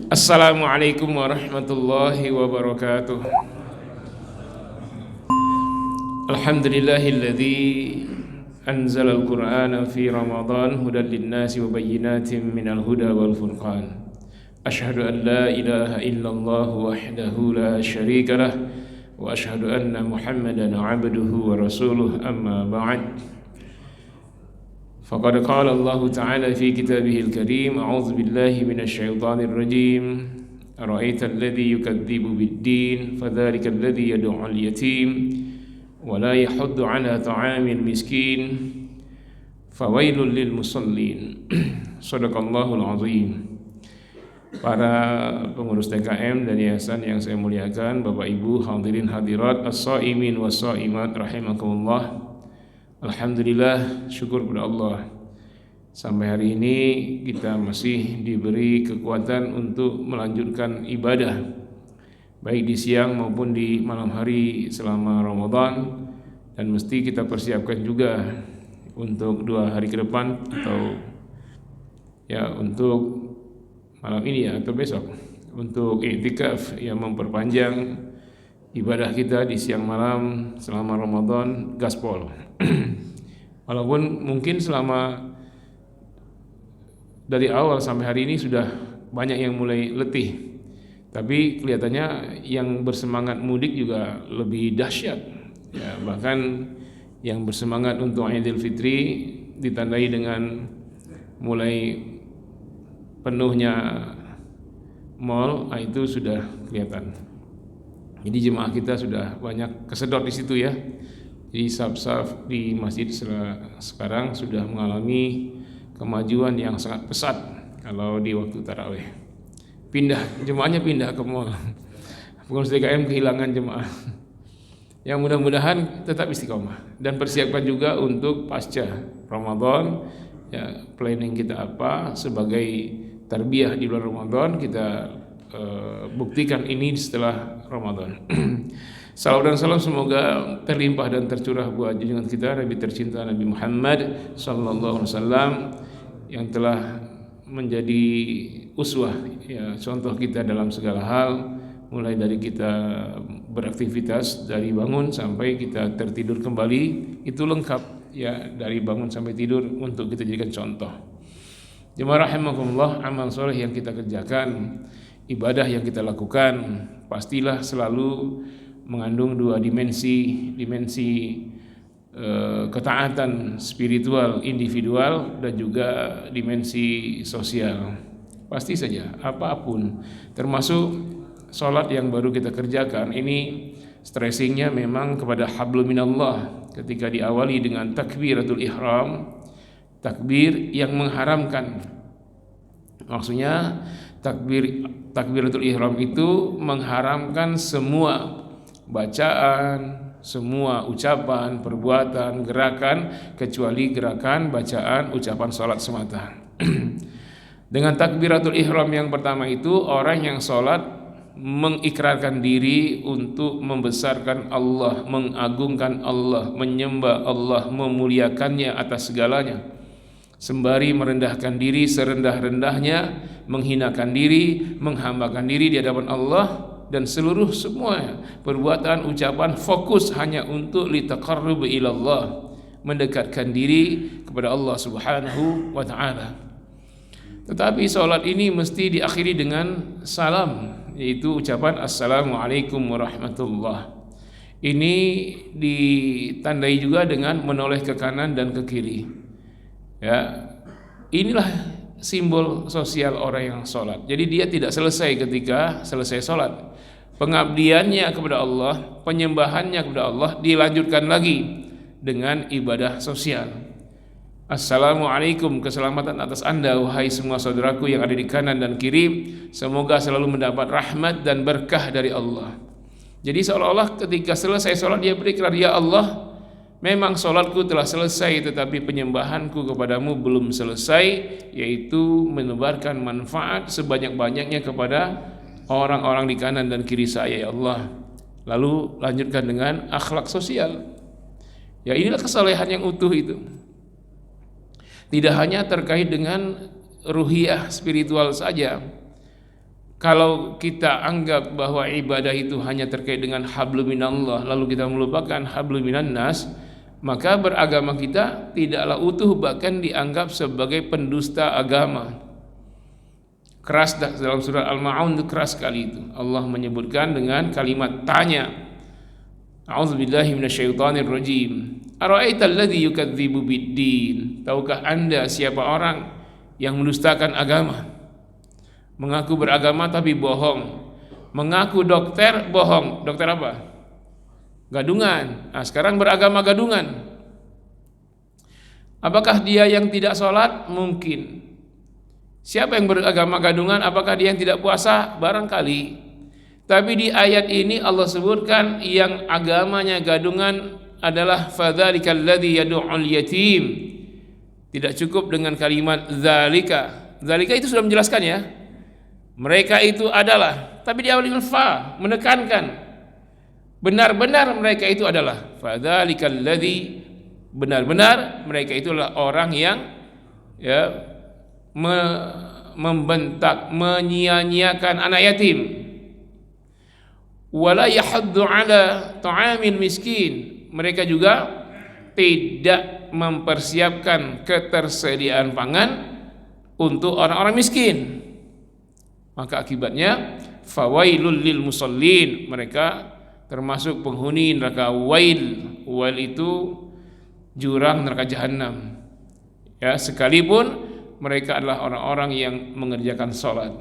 Assalamualaikum warahmatullahi wabarakatuh. Alhamdulillahilladzi anzala al-Qur'ana fi Ramadan hudan lin-nasi wa bayyinatin minal huda wal furqan. Asyhadu an la ilaha illallah wahdahu la syarika lah wa asyhadu anna Muhammadan 'abduhu wa rasuluh, amma ba'd. Faqad qala Allah Ta'ala fi kitabihil karim, a'udzu billahi minasy syaithanir rajim. Ara'aital ladzi yukadzibu bid-din fadzalikal ladzi yad'ul yatim wa la yahuddu 'ala ta'amil miskin fawailul lil musallin. Shadaqallahul azim. Para pengurus TKM dan yayasan yang saya muliakan, Bapak Ibu hadirin hadirat, as-shaimin was-shaimat rahimakumullah. Alhamdulillah, syukur kepada Allah, sampai hari ini kita masih diberi kekuatan untuk melanjutkan ibadah baik di siang maupun di malam hari selama Ramadan, dan mesti kita persiapkan juga untuk 2 hari ke depan, atau ya untuk malam ini ya atau besok, untuk i'tikaf yang memperpanjang ibadah kita di siang malam selama Ramadan gaspol. Walaupun mungkin selama dari awal sampai hari ini sudah banyak yang mulai letih, tapi kelihatannya yang bersemangat mudik juga lebih dahsyat ya. Bahkan yang bersemangat untuk Idul Fitri ditandai dengan mulai penuhnya mal, itu sudah kelihatan. Jadi jemaah kita sudah banyak kesedot di situ ya. Jadi saf-saf di masjid sekarang sudah mengalami kemajuan yang sangat pesat kalau di waktu tarawih. Jemaahnya pindah ke mall. Pengurus DKM kehilangan jemaah. Yang mudah-mudahan tetap istiqomah dan persiapkan juga untuk pasca Ramadan. Ya, planning kita apa sebagai tarbiyah di bulan Ramadan, kita buktikan ini setelah Ramadan. Salam dan salam semoga terlimpah dan tercurah buat junjungan kita Nabi tercinta Nabi Muhammad sallallahu alaihi wasallam, yang telah menjadi uswah ya, contoh kita dalam segala hal, mulai dari kita beraktivitas dari bangun sampai kita tertidur kembali, itu lengkap ya, dari bangun sampai tidur untuk kita jadikan contoh. Jemaah rahimakumullah, amal soleh yang kita kerjakan, ibadah yang kita lakukan, pastilah selalu mengandung 2 dimensi ketaatan spiritual individual dan juga dimensi sosial. Pasti saja apapun, termasuk sholat yang baru kita kerjakan ini, stressingnya memang kepada hablum minallah. Ketika diawali dengan takbiratul ihram, takbir yang mengharamkan, maksudnya takbiratul ihram itu mengharamkan semua bacaan, semua ucapan, perbuatan, gerakan, kecuali gerakan, bacaan, ucapan sholat semata. Dengan takbiratul ihram yang pertama itu, orang yang sholat mengikrarkan diri untuk membesarkan Allah, mengagungkan Allah, menyembah Allah, memuliakannya atas segalanya, sembari merendahkan diri serendah-rendahnya, menghinakan diri, menghambakan diri di hadapan Allah, dan seluruh semua perbuatan ucapan fokus hanya untuk litaqarrub ilallah, mendekatkan diri kepada Allah Subhanahu wa taala. Tetapi salat ini mesti diakhiri dengan salam, yaitu ucapan assalamualaikum warahmatullah. Ini ditandai juga dengan menoleh ke kanan dan ke kiri. Ya, inilah simbol sosial orang yang sholat. Jadi dia tidak selesai ketika selesai sholat. Pengabdiannya kepada Allah, penyembahannya kepada Allah dilanjutkan lagi dengan ibadah sosial. Assalamualaikum, keselamatan atas Anda wahai semua saudaraku yang ada di kanan dan kiri, semoga selalu mendapat rahmat dan berkah dari Allah. Jadi seolah-olah ketika selesai sholat dia berikrar, ya Allah, memang sholatku telah selesai, tetapi penyembahanku kepadamu belum selesai, yaitu menebarkan manfaat sebanyak-banyaknya kepada orang-orang di kanan dan kiri saya, ya Allah. Lalu lanjutkan dengan akhlak sosial. Ya, inilah kesalehan yang utuh itu. Tidak hanya terkait dengan ruhiyah spiritual saja, Kalau kita anggap bahwa ibadah itu hanya terkait dengan hablum minallah, lalu kita melupakan hablum minan nas, maka beragama kita tidaklah utuh, bahkan dianggap sebagai pendusta agama. Keras dalam surah Al-Ma'un, itu keras sekali itu. Allah menyebutkan dengan kalimat tanya. A'udzubillahi minasyaitonir rajim. Ara'aital ladzi yukadzibu biddin? Tahukah Anda siapa orang yang mendustakan agama? Mengaku beragama tapi bohong. Mengaku dokter, bohong. Dokter apa? Gadungan. Nah, sekarang beragama gadungan. Apakah dia yang tidak sholat? Mungkin. Siapa yang beragama gadungan? Apakah dia yang tidak puasa? Barangkali. Tapi di ayat ini Allah sebutkan yang agamanya gadungan adalah fadzalikal ladzi yad'ul yatim. Tidak cukup dengan kalimat zalika. Zalika itu sudah menjelaskan ya. Mereka itu adalah, tapi dia dengan fa, menekankan. Benar-benar mereka itu adalah fadzalikal ladzi, benar-benar mereka itulah orang yang ya membentak, menyia-nyiakan anak yatim. Wala yahuddu ala ta'amil miskin. Mereka juga tidak mempersiapkan ketersediaan pangan untuk orang-orang miskin. Maka akibatnya fawailul lil musallin, mereka termasuk penghuni neraka wail. Wail itu jurang neraka jahanam. Ya, sekalipun mereka adalah orang-orang yang mengerjakan salat.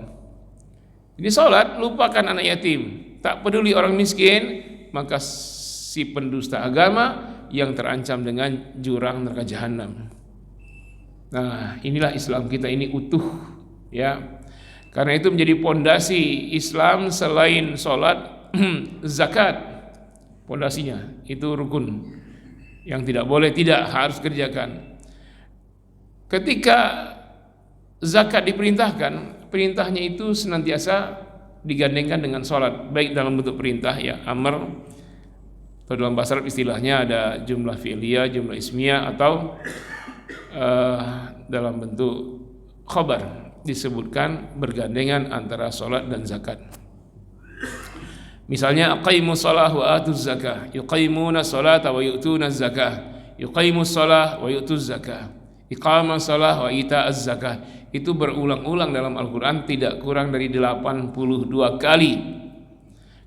Jadi salat, lupakan anak yatim, tak peduli orang miskin, maka si pendusta agama yang terancam dengan jurang neraka jahanam. Nah, inilah Islam kita ini utuh, ya. Karena itu menjadi pondasi Islam selain sholat, zakat, pondasinya itu rukun yang tidak boleh tidak harus kerjakan. Ketika zakat diperintahkan, perintahnya itu senantiasa digandengkan dengan sholat, baik dalam bentuk perintah ya amr, atau dalam bahasa Arab istilahnya ada jumlah fi'liyah, jumlah ismiyah, atau dalam bentuk khabar, disebutkan bergandengan antara sholat dan zakat. Misalnya aqimus shalah wa atuz zakah, yuqimuna sholata wa yu'tuna zakah, yuqimus shalah wa yu'tuz zakah, iqamas shalah wa ita'az zakah. Itu berulang-ulang dalam Al-Quran, tidak kurang dari 82 kali.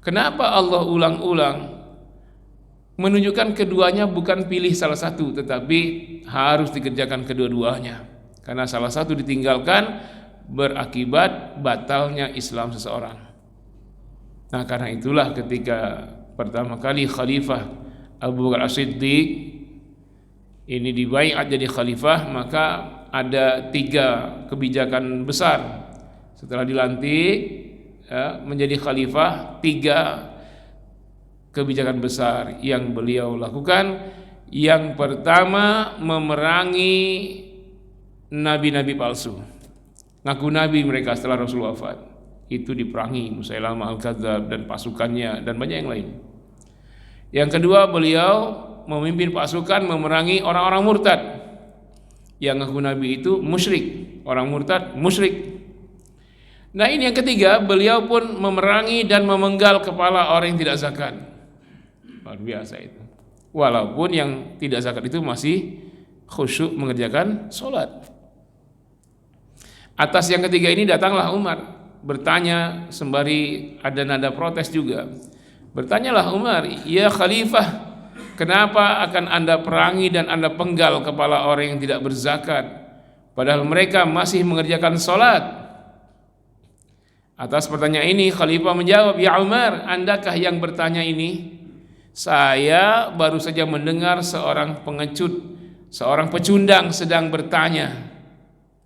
Kenapa Allah ulang-ulang? Menunjukkan keduanya bukan pilih salah satu, tetapi harus dikerjakan kedua-duanya. Karena salah satu ditinggalkan berakibat batalnya Islam seseorang. Nah, karena itulah ketika pertama kali Khalifah Abu Bakar As-Siddiq ini dibaiat jadi khalifah, maka ada 3 kebijakan besar. Setelah dilantik ya, menjadi khalifah, 3 kebijakan besar yang beliau lakukan. Yang pertama, memerangi nabi-nabi palsu. Ngaku nabi mereka setelah Rasul wafat, itu diperangi Musailamah Al-Kadzdzab dan pasukannya dan banyak yang lain. Yang kedua, beliau memimpin pasukan memerangi orang-orang murtad. Yang ngaku nabi itu musyrik, orang murtad musyrik. Nah, ini yang ketiga, beliau pun memerangi dan memenggal kepala orang yang tidak zakat. Luar biasa itu. Walaupun yang tidak zakat itu masih khusyuk mengerjakan sholat. Atas yang ketiga ini datanglah Umar bertanya, sembari ada nada protes juga. Bertanyalah Umar, ya Khalifah, kenapa akan Anda perangi dan Anda penggal kepala orang yang tidak berzakat, padahal mereka masih mengerjakan sholat? Atas pertanyaan ini Khalifah menjawab, ya Umar, Andakah yang bertanya ini? Saya baru saja mendengar seorang pengecut, seorang pecundang sedang bertanya.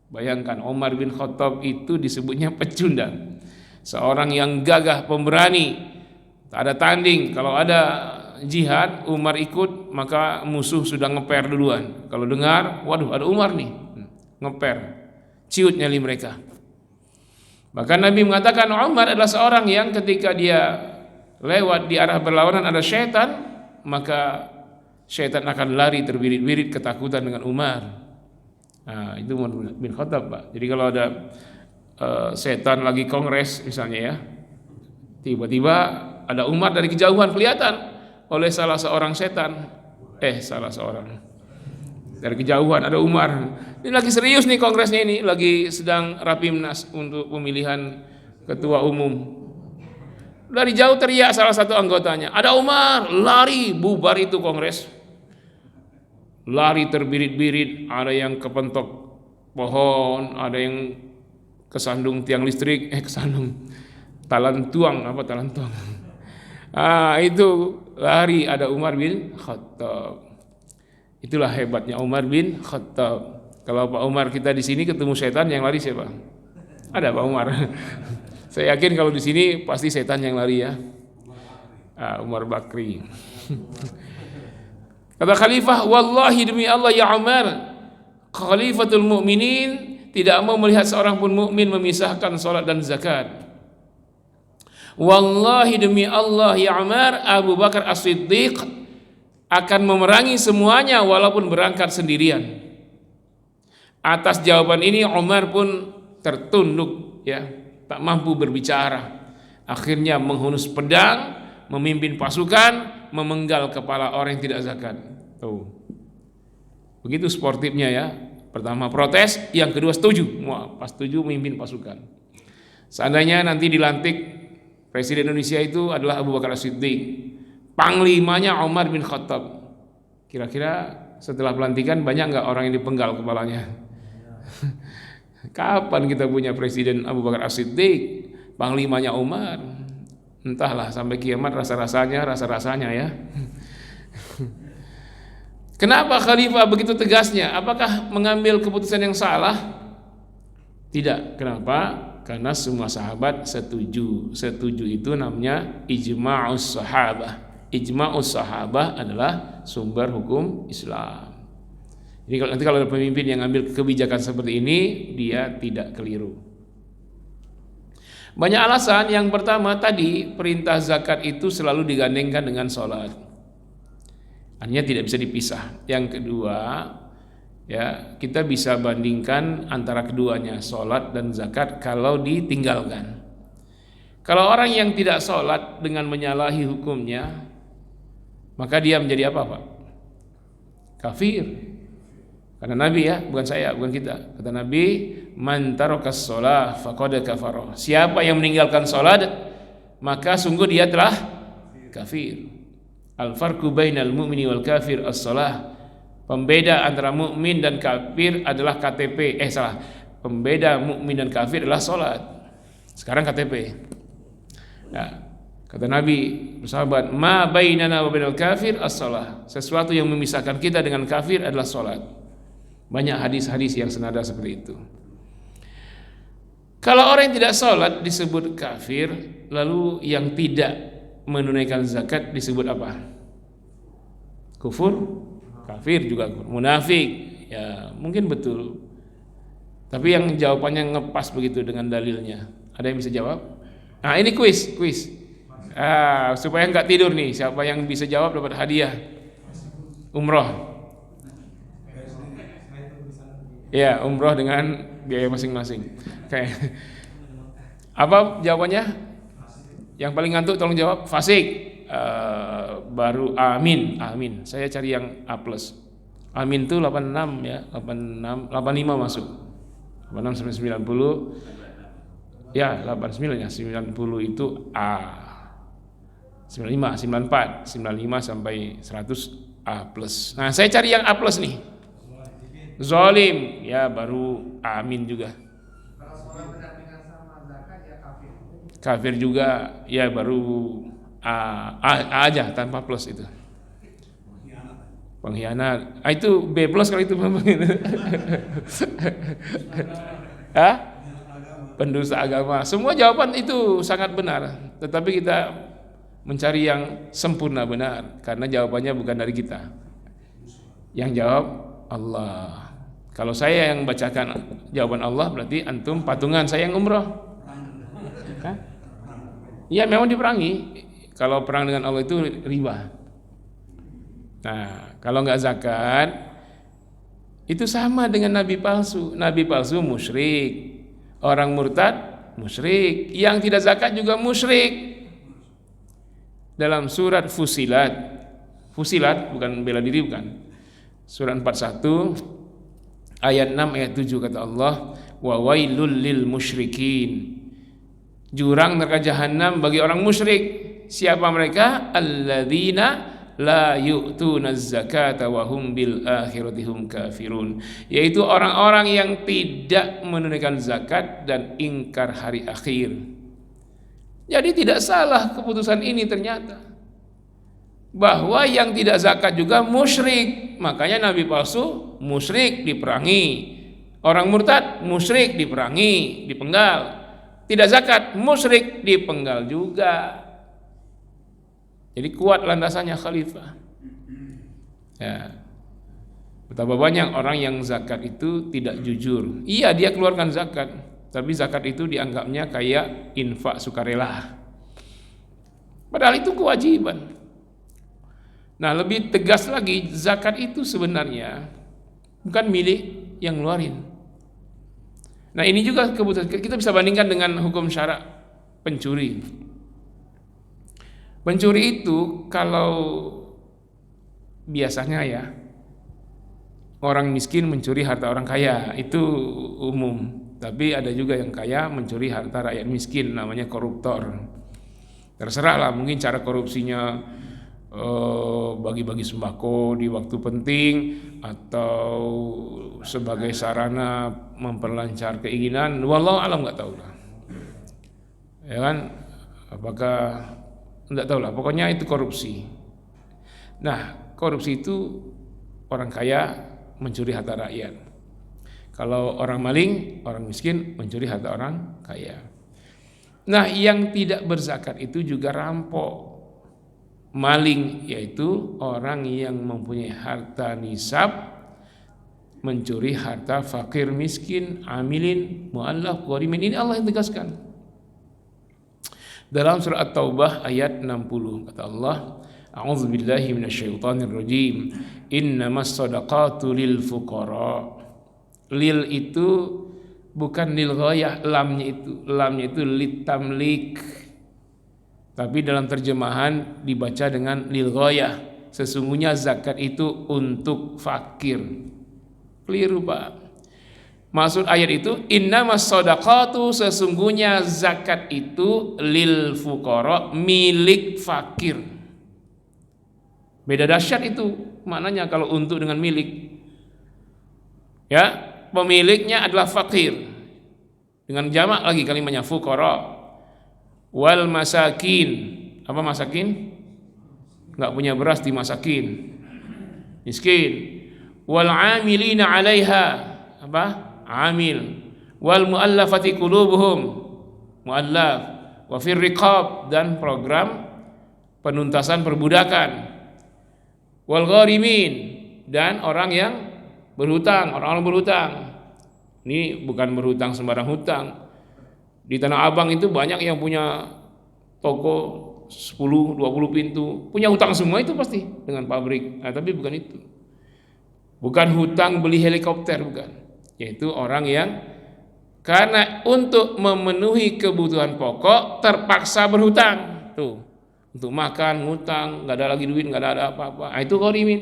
Bayangkan, Umar bin Khattab itu disebutnya pecundang, seorang yang gagah, pemberani, tak ada tanding. Kalau ada jihad, Umar ikut, maka musuh sudah ngeper duluan. Kalau dengar, waduh ada Umar nih, ngeper, ciut nyali mereka. Bahkan Nabi mengatakan Umar adalah seorang yang ketika dia lewat di arah berlawanan ada syaitan, maka syaitan akan lari terbirit-birit ketakutan dengan Umar. Nah, itu Umar bin Khattab, Pak. Jadi kalau ada setan lagi kongres misalnya ya, tiba-tiba ada Umar dari kejauhan kelihatan oleh salah seorang dari kejauhan ada Umar. Ini lagi serius nih kongresnya, ini lagi sedang rapimnas untuk pemilihan ketua umum. Dari jauh teriak salah satu anggotanya, ada Umar, lari, bubar itu kongres. Lari terbirit-birit, ada yang kepentok pohon, ada yang kesandung tiang listrik, talan tuang. Itu lari, ada Umar bin Khattab. Itulah hebatnya Umar bin Khattab. Kalau Pak Umar kita di sini ketemu setan, yang lari siapa? Ada Pak Umar. Saya yakin kalau di sini pasti setan yang lari ya. Umar Bakri. Kata khalifah, wallahi demi Allah ya Umar, khalifatul mu'minin tidak mau melihat seorang pun mukmin memisahkan salat dan zakat. Wallahi demi Allah ya Umar, Abu Bakar As-Siddiq akan memerangi semuanya walaupun berangkat sendirian. Atas jawaban ini Umar pun tertunduk ya, tak mampu berbicara. Akhirnya menghunus pedang, memimpin pasukan, memenggal kepala orang yang tidak zakat. Begitu sportifnya ya. Pertama protes, yang kedua setuju. Pas setuju memimpin pasukan. Seandainya nanti dilantik Presiden Indonesia itu adalah Abu Bakar As-Siddiq, panglimanya Umar bin Khattab, kira-kira setelah pelantikan banyak nggak orang yang dipenggal kepalanya? Kapan kita punya Presiden Abu Bakar As-Siddiq, panglimanya Umar? Entahlah, sampai kiamat rasa-rasanya ya. Kenapa khalifah begitu tegasnya? Apakah mengambil keputusan yang salah? Tidak. Kenapa? Karena semua sahabat setuju. Setuju itu namanya ijma'us sahabah. Ijma'us sahabah adalah sumber hukum Islam. Jadi nanti kalau ada pemimpin yang ambil kebijakan seperti ini, dia tidak keliru. Banyak alasan. Yang pertama tadi, perintah zakat itu selalu digandengkan dengan sholat. Artinya tidak bisa dipisah. Yang kedua, ya, kita bisa bandingkan antara keduanya, sholat dan zakat, kalau ditinggalkan. Kalau orang yang tidak sholat dengan menyalahi hukumnya, maka dia menjadi apa Pak? Kafir. Karena Nabi ya, bukan saya, bukan kita. Kata Nabi, man tarakas shalah faqad kafara. Siapa yang meninggalkan sholat, maka sungguh dia telah kafir. Al-farqu bainal mu'mini wal kafir as-shalah. Pembeda antara mukmin dan kafir adalah KTP. Pembeda mukmin dan kafir adalah salat. Sekarang KTP. Nah, kata Nabi, sahabat, ma bainana wa bainal kafir as-shalah. Sesuatu yang memisahkan kita dengan kafir adalah salat. Banyak hadis-hadis yang senada seperti itu. Kalau orang yang tidak salat disebut kafir, lalu yang tidak menunaikan zakat disebut apa? Kufur? Kafir juga, munafik. Ya, mungkin betul. Tapi yang jawabannya ngepas begitu dengan dalilnya. Ada yang bisa jawab? Nah, ini kuis. Supaya nggak tidur nih. Siapa yang bisa jawab dapat hadiah umroh. Ya, umroh dengan biaya masing-masing. Kayak apa jawabannya? Yang paling ngantuk tolong jawab. Fasik. Baru amin. Saya cari yang A+. Amin itu 86 ya, 86, 85 masuk. 86 sampai 90. Ya, 89 ya, 90 itu A. 95, 94, 95 sampai 100 A+. Nah, saya cari yang A+ nih. Zalim, ya baru amin juga. Kafir juga, ya baru A aja tanpa plus itu. Pengkhianat. Itu B+ kalau itu. Pendusta agama. Semua jawaban itu sangat benar, tetapi kita mencari yang sempurna benar karena jawabannya bukan dari kita. Yang jawab Allah. Kalau saya yang bacakan jawaban Allah, berarti antum patungan, saya yang umroh. Ya memang diperangi. Kalau perang dengan Allah itu riba. Nah, kalau nggak zakat, itu sama dengan nabi palsu. Nabi palsu musyrik, Orang murtad musyrik, yang tidak zakat juga musyrik. Dalam surat Fusilat bukan bela diri, bukan. Surat 41 ayat 6 ayat 7 kata Allah, wa wailul lil musyrikin. Jurang neraka jahanam bagi orang musyrik. Siapa mereka? Alladzina la yu'tunaz zakata wa hum bil akhirati hum kafirun, yaitu orang-orang yang tidak menunaikan zakat dan ingkar hari akhir. Jadi tidak salah keputusan ini ternyata, bahwa yang tidak zakat juga musyrik. Makanya nabi palsu musyrik diperangi, orang murtad musyrik diperangi, dipenggal. Tidak zakat musyrik dipenggal juga. Jadi kuat landasannya khalifah. Ya. Betapa banyak orang yang zakat itu tidak jujur. Iya, dia keluarkan zakat, tapi zakat itu dianggapnya kayak infak sukarela. Padahal itu kewajiban. Nah, lebih tegas lagi, zakat itu sebenarnya bukan milik yang ngeluarin. Nah, ini juga kebutuhan. Kita bisa bandingkan dengan hukum syarak pencuri. Pencuri itu kalau biasanya ya, orang miskin mencuri harta orang kaya, itu umum. Tapi ada juga yang kaya mencuri harta rakyat miskin, namanya koruptor. Terserah lah, mungkin cara korupsinya bagi-bagi sembako di waktu penting, atau sebagai sarana memperlancar keinginan. Wallahu alam, nggak tahu lah. Ya kan? Apakah nggak tahu lah. Pokoknya itu korupsi. Nah, korupsi itu orang kaya mencuri harta rakyat. Kalau orang maling, orang miskin mencuri harta orang kaya. Nah, yang tidak berzakat itu juga rampok, maling, yaitu orang yang mempunyai harta nisab mencuri harta fakir miskin, amilin, mu'allaf, gharimin. Ini Allah yang tegaskan dalam surah At-Taubah ayat 60. Kata Allah, a'udzubillahi minasyaitonirrajim, innamas shadaqatu lil fuqara. Lil itu bukan lil ghayah, lamnya itu litamlik, tapi dalam terjemahan dibaca dengan lil ghayah. Sesungguhnya zakat itu untuk fakir. Keliru, Pak. Maksud ayat itu innamas shadaqatu, sesungguhnya zakat itu lil fuqara, milik fakir. Beda dahsyat itu maknanya kalau untuk dengan milik. Ya, pemiliknya adalah fakir. Dengan jamak lagi kalimatnya fuqara. Wal masakin. Apa masakin? Enggak punya beras di masakin. Miskin. Wal amilina 'alaiha. Apa? Amil. Wal muallafati qulubuhum. Muallaf. Wa fir riqab, dan program penuntasan perbudakan. Wal gharimin, dan orang yang berhutang, orang-orang berhutang. Ini bukan berhutang sembarang hutang. Di Tanah Abang itu banyak yang punya toko 10, 20 pintu, punya hutang semua itu pasti dengan pabrik. Nah, tapi bukan itu. Bukan hutang beli helikopter, bukan. Yaitu orang yang karena untuk memenuhi kebutuhan pokok terpaksa berhutang. Tuh, untuk makan ngutang, nggak ada lagi duit, nggak ada apa-apa. Nah, itu gharimin.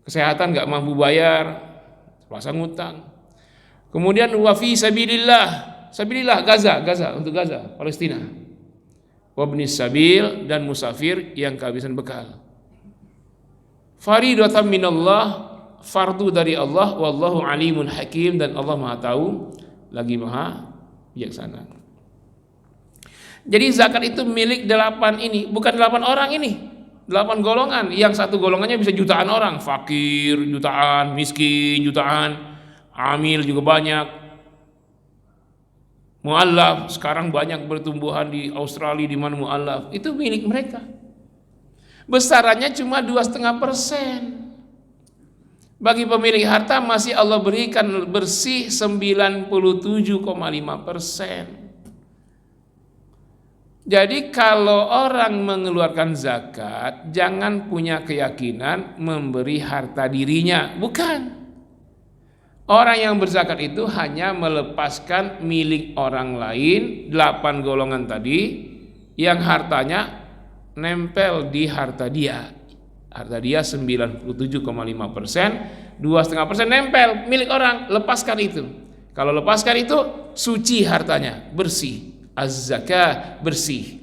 Kesehatan nggak mampu bayar, terpaksa ngutang. Kemudian wa fi sabilillah, Gaza, untuk Gaza, Palestina. Wabnis sabil, dan musafir yang kehabisan bekal. Faridatan minallah, fardu dari Allah, wallahu alimun hakim, dan Allah Maha tahu lagi Maha bijaksana. Jadi zakat itu milik 8 ini, bukan 8 orang ini. 8 golongan, yang satu golongannya bisa jutaan orang, fakir jutaan, miskin jutaan, amil juga banyak, mu'allaf sekarang banyak bertumbuhan di Australia, di mana mu'allaf itu milik mereka. Besarannya cuma 2,5%. Bagi pemilik harta masih Allah berikan bersih 97,5%. Jadi kalau orang mengeluarkan zakat, jangan punya keyakinan memberi harta dirinya, bukan. Orang yang berzakat itu hanya melepaskan milik orang lain, 8 golongan tadi, yang hartanya nempel di harta dia. Harta dia 97,5%, 2,5% nempel milik orang, lepaskan itu. Kalau lepaskan itu, suci hartanya, bersih. Az-zakah, bersih.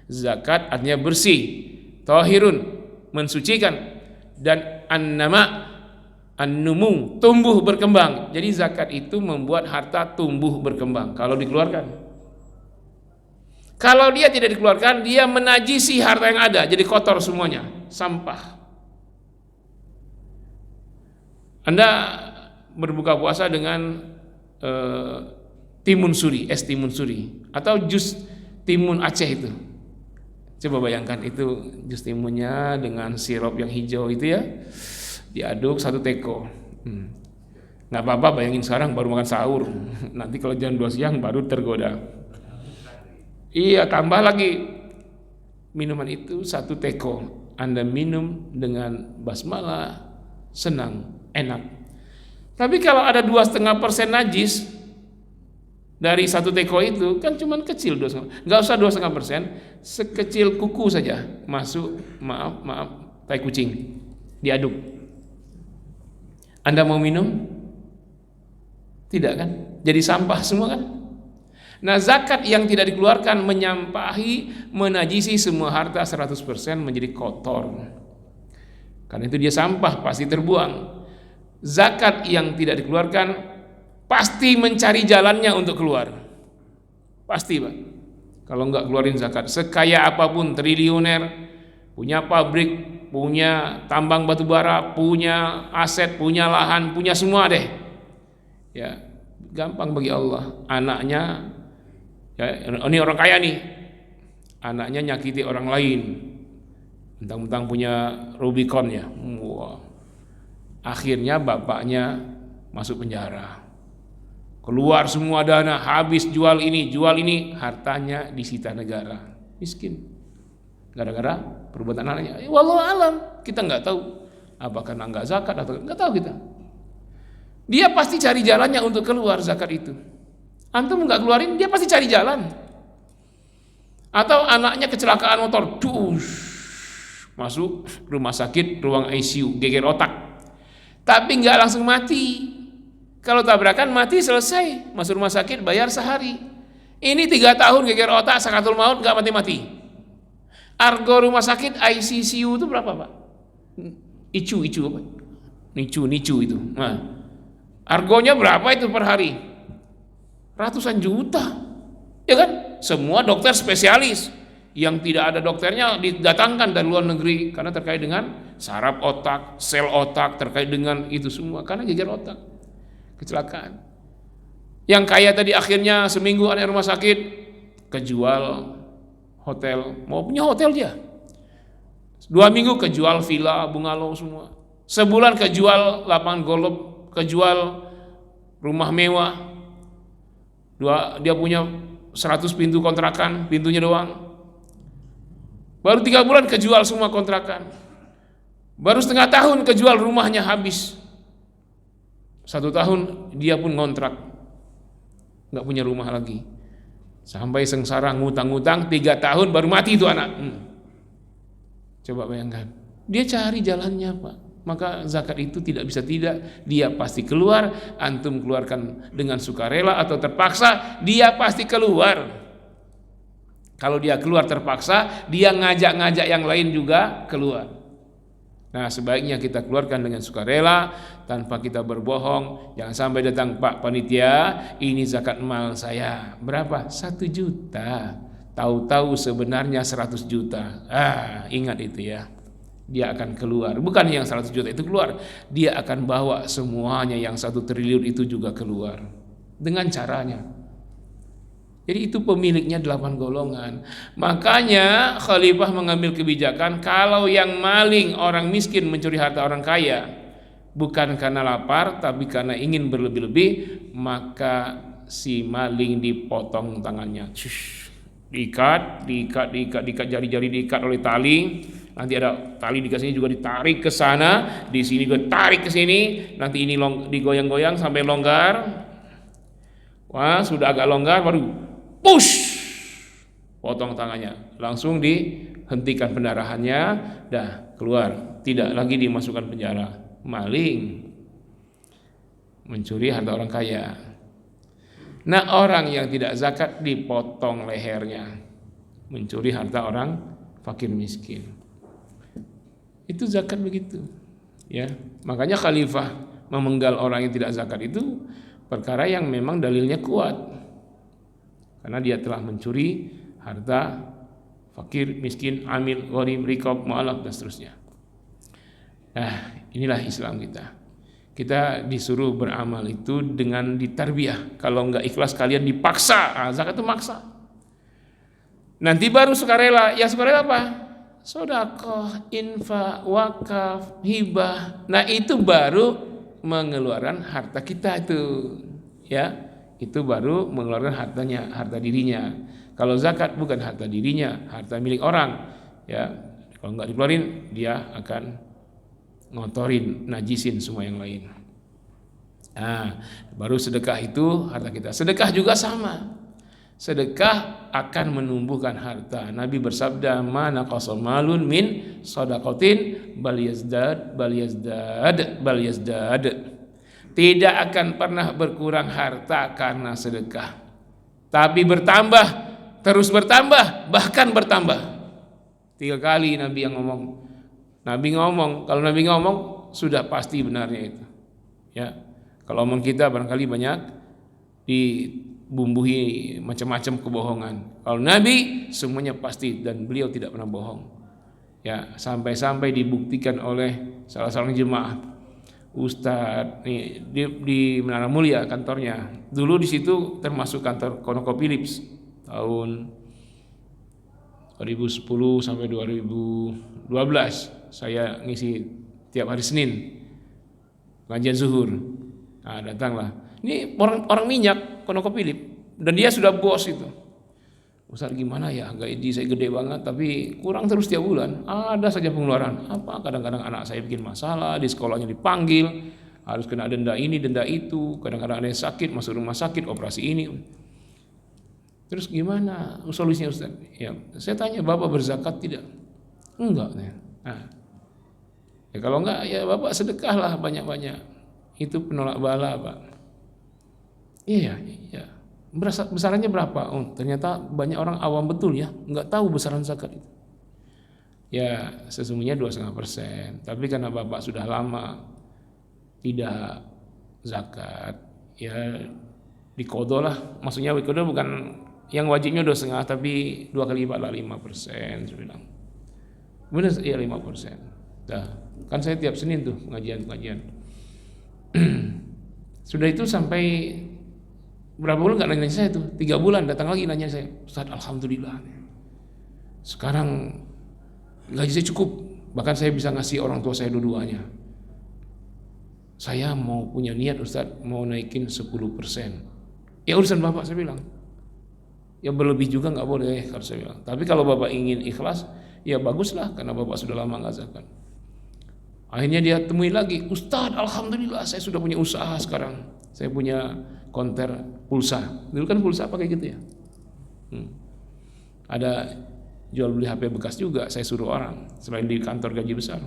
Zakat artinya bersih, tahirun, mensucikan, dan an-nama, an-numu, tumbuh berkembang. Jadi zakat itu membuat harta tumbuh berkembang kalau dikeluarkan. Kalau dia tidak dikeluarkan, dia menajisi harta yang ada, jadi kotor semuanya, sampah. Anda berbuka puasa dengan timun suri, es timun suri, atau jus timun Aceh itu. Coba bayangkan itu jus timunnya dengan sirup yang hijau itu ya, diaduk 1 teko. Nggak apa-apa, bayangin sekarang baru makan sahur. Nanti kalau jam 2 siang baru tergoda. Iya, tambah lagi minuman itu 1 teko. Anda minum dengan basmalah, senang, enak. Tapi kalau ada 2,5% najis dari 1 teko itu, kan cuman kecil, 2,5%. Nggak usah 2,5%, sekecil kuku saja masuk, maaf, tai kucing, diaduk. Anda mau minum? Tidak kan? Jadi sampah semua kan? Nah, zakat yang tidak dikeluarkan menyampahi, menajisi semua harta 100% menjadi kotor. Karena itu dia sampah, pasti terbuang. Zakat yang tidak dikeluarkan pasti mencari jalannya untuk keluar. Pasti, Pak. Kalau enggak keluarin zakat, sekaya apapun, triliuner, punya pabrik, punya tambang batu bara, punya aset, punya lahan, punya semua deh. Ya, gampang bagi Allah. Anaknya, ya, ini orang kaya nih, anaknya nyakiti orang lain, mentang-mentang punya Rubicon ya, wah. Akhirnya bapaknya masuk penjara, keluar semua dana, habis jual ini, hartanya disita negara, miskin, gara-gara perbuatan anaknya. Wallahu alam, kita nggak tahu apakah nggak zakat atau nggak tahu kita. Dia pasti cari jalannya untuk keluar zakat itu. Antum nggak keluarin, dia pasti cari jalan. Atau anaknya kecelakaan motor, masuk rumah sakit, ruang ICU, geger otak. Tapi nggak langsung mati. Kalau tabrakan mati selesai, masuk rumah sakit bayar sehari. Ini 3 tahun geger otak, sakaratul maut, nggak mati-mati. Argo rumah sakit ICU itu berapa, Pak? ICU apa? Nicu itu. Nah, argonya berapa itu per hari? Ratusan juta, ya kan? Semua dokter spesialis. Yang tidak ada dokternya didatangkan dari luar negeri karena terkait dengan saraf otak, sel otak, terkait dengan itu semua karena geger otak, kecelakaan. Yang kaya tadi akhirnya seminggu ada rumah sakit, kejual hotel, mau punya hotel dia. 2 minggu kejual villa, bungalow semua. Sebulan kejual lapangan golf, kejual rumah mewah. Dia punya 100 pintu kontrakan, pintunya doang. Baru 3 bulan kejual semua kontrakan. Baru setengah tahun kejual rumahnya habis. 1 tahun dia pun ngontrak, nggak punya rumah lagi. Sampai sengsara ngutang-ngutang 3 tahun baru mati itu anak. Coba bayangkan. Dia cari jalannya, Pak. Maka zakat itu tidak bisa tidak, dia pasti keluar. Antum keluarkan dengan sukarela atau terpaksa, dia pasti keluar. Kalau dia keluar terpaksa, dia ngajak-ngajak yang lain juga keluar. Nah, sebaiknya kita keluarkan dengan sukarela, tanpa kita berbohong. Jangan sampai datang, Pak panitia, ini zakat mal saya. Berapa? 1 juta. Tahu-tahu sebenarnya 100 juta. Ingat itu ya. Dia akan keluar. Bukan yang 100 juta itu keluar. Dia akan bawa semuanya yang 1 triliun itu juga keluar. Dengan caranya. Jadi itu pemiliknya 8 golongan. Makanya khalifah mengambil kebijakan, kalau yang maling orang miskin mencuri harta orang kaya, bukan karena lapar tapi karena ingin berlebih-lebih, maka si maling dipotong tangannya. Diikat, jari-jari diikat oleh tali, nanti ada tali di sini juga ditarik ke sana, di sini juga tarik ke sini, nanti ini digoyang-goyang sampai longgar. Wah, sudah agak longgar baru push, potong tangannya, langsung dihentikan pendarahannya, dah keluar, tidak lagi dimasukkan penjara. Maling, mencuri harta orang kaya. Nah, orang yang tidak zakat dipotong lehernya, mencuri harta orang fakir miskin. Itu zakat begitu, ya. Makanya khalifah memenggal orang yang tidak zakat itu perkara yang memang dalilnya kuat, karena dia telah mencuri harta fakir miskin, amil, gharim, riqab, mu'allaf dan seterusnya. Nah, inilah Islam kita. Kita disuruh beramal itu dengan ditarbiyah. Kalau enggak ikhlas kalian dipaksa. Zakat itu maksa. Nanti baru sukarela. Ya sukarela apa? Sedekah, infak, wakaf, hibah. Nah, itu baru mengeluarkan harta kita itu. Ya, itu baru mengeluarkan hartanya, harta dirinya. Kalau zakat bukan harta dirinya, harta milik orang. Ya, kalau enggak dikeluarin dia akan ngotorin, najisin semua yang lain. Nah, baru sedekah itu harta kita. Sedekah juga sama. Sedekah akan menumbuhkan harta. Nabi bersabda, "Ma naqasa malun min shadaqatin bal yazdad." Tidak akan pernah berkurang harta karena sedekah, tapi bertambah, terus bertambah, bahkan bertambah. 3 kali Nabi yang ngomong. Kalau Nabi ngomong sudah pasti benarnya itu. Ya, kalau omong kita barangkali banyak dibumbuhi macam-macam kebohongan. Kalau Nabi semuanya pasti dan beliau tidak pernah bohong. Ya, sampai-sampai dibuktikan oleh salah seorang jemaah Ustadz di Menara Mulia kantornya. Dulu di situ termasuk kantor ConocoPhillips tahun 2010 sampai 2012. Saya ngisi tiap hari Senin pengajian zuhur. Nah, datanglah. Ini orang minyak ConocoPhillips dan dia sudah bos itu. Ustaz, gimana ya, gaji saya gede banget tapi kurang terus tiap bulan. Ada saja pengeluaran. Apa kadang-kadang anak saya bikin masalah, di sekolahnya dipanggil, harus kena denda ini, denda itu. Kadang-kadang ada yang sakit, masuk rumah sakit, operasi ini. Terus gimana solusinya Ustaz? Ya, saya tanya, Bapak berzakat tidak? Enggak. Nah, ya kalau enggak ya Bapak sedekahlah banyak-banyak. Itu penolak bala, Pak. Iya. Besarannya berapa? Oh, ternyata banyak orang awam betul ya, enggak tahu besaran zakat itu. Ya, sesungguhnya 2,5%. Tapi karena Bapak sudah lama tidak zakat, ya dikodo lah. Maksudnya dikodo bukan yang wajibnya 2,5, tapi 2 kali lipat lah 5%. Saya bilang. Benar ya 5%. Dah, kan saya tiap Senin tuh pengajian. Sudah itu sampai berapa bulan nggak nanya saya tuh, 3 bulan datang lagi nanya saya, Ustaz, alhamdulillah sekarang gaji saya cukup, bahkan saya bisa ngasih orang tua saya dua-duanya. Saya mau punya niat Ustaz, mau naikin 10%. Ya urusan Bapak, saya bilang. Ya berlebih juga nggak boleh kalau saya bilang. Tapi kalau Bapak ingin ikhlas, ya baguslah karena Bapak sudah lama nggak zakat. Akhirnya dia temui lagi, Ustaz, alhamdulillah saya sudah punya usaha sekarang. Saya punya konter pulsa. Dulu kan pulsa pakai gitu ya. Ada jual beli HP bekas juga, saya suruh orang selain di kantor gaji besar.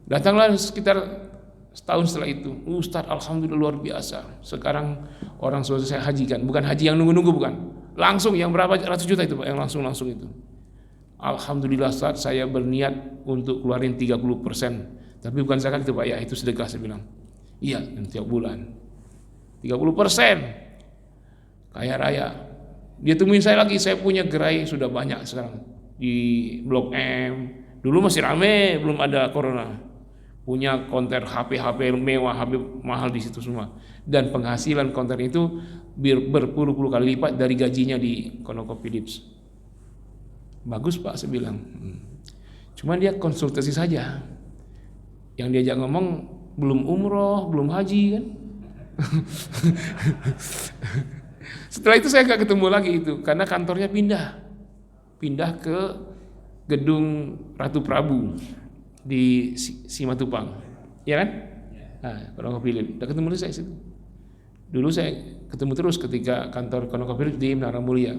Datanglah sekitar setahun setelah itu, Ustaz, alhamdulillah luar biasa. Sekarang orang sudah saya hajikan, bukan haji yang nunggu-nunggu, bukan. Langsung yang berapa ratus juta itu Pak, yang langsung itu. Alhamdulillah Ustaz, saya berniat untuk keluarin 30%. Tapi bukan zakat itu Pak, ya itu sedekah, saya bilang. Iya, tiap bulan 30%. Kaya raya. Dia temuin saya lagi, saya punya gerai sudah banyak sekarang di Blok M. Dulu masih rame, belum ada corona. Punya konter HP mewah, HP mahal di situ semua. Dan penghasilan konter itu berpuluh-puluh kali lipat dari gajinya di ConocoPhillips. Bagus Pak, saya bilang. Cuma dia konsultasi saja. Yang diajak ngomong belum umroh, belum haji kan. Setelah itu saya gak ketemu lagi itu, karena kantornya pindah ke gedung Ratu Prabu di Simatupang, ya kan? Nah, ConocoPhillips. Udah ketemu saya situ. Dulu saya ketemu terus ketika kantor ConocoPhillips di Menara Mulia.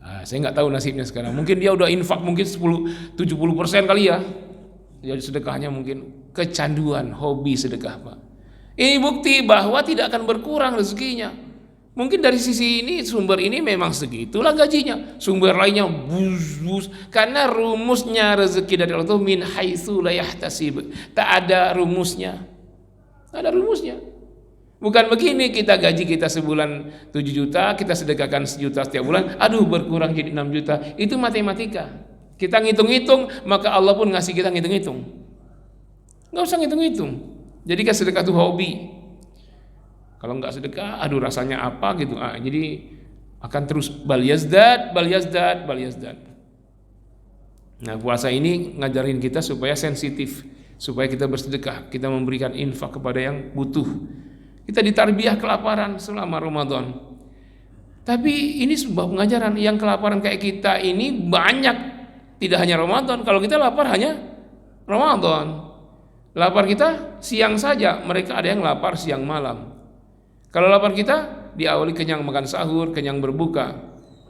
Nah, saya nggak tahu nasibnya sekarang. Mungkin dia udah infak mungkin 70% kali ya. Jadi sedekahnya mungkin kecanduan, hobi sedekah, Pak. Ini bukti bahwa tidak akan berkurang rezekinya. Mungkin dari sisi ini sumber ini memang segitulah gajinya. Sumber lainnya bus. Karena rumusnya rezeki dari Allah itu min haitsu la yahtasib. Tak ada rumusnya. Tak ada rumusnya. Bukan begini, kita gaji kita sebulan 7 juta, kita sedekahkan 1 juta setiap bulan, aduh berkurang jadi 6 juta. Itu matematika. Kita ngitung-ngitung, maka Allah pun ngasih kita ngitung-ngitung. Nggak usah ngitung-ngitung. Jadi kan sedekah itu hobi. Kalau nggak sedekah, aduh rasanya apa gitu. Jadi akan terus bal yazdad. Nah, puasa ini ngajarin kita supaya sensitif, supaya kita bersedekah, kita memberikan infak kepada yang butuh. Kita ditarbiyah kelaparan selama Ramadan. Tapi ini sebuah pengajaran, yang kelaparan kayak kita ini banyak, tidak hanya Ramadan. Kalau kita lapar hanya Ramadan. Lapar kita siang saja, mereka ada yang lapar siang malam. Kalau lapar kita diawali kenyang makan sahur, kenyang berbuka,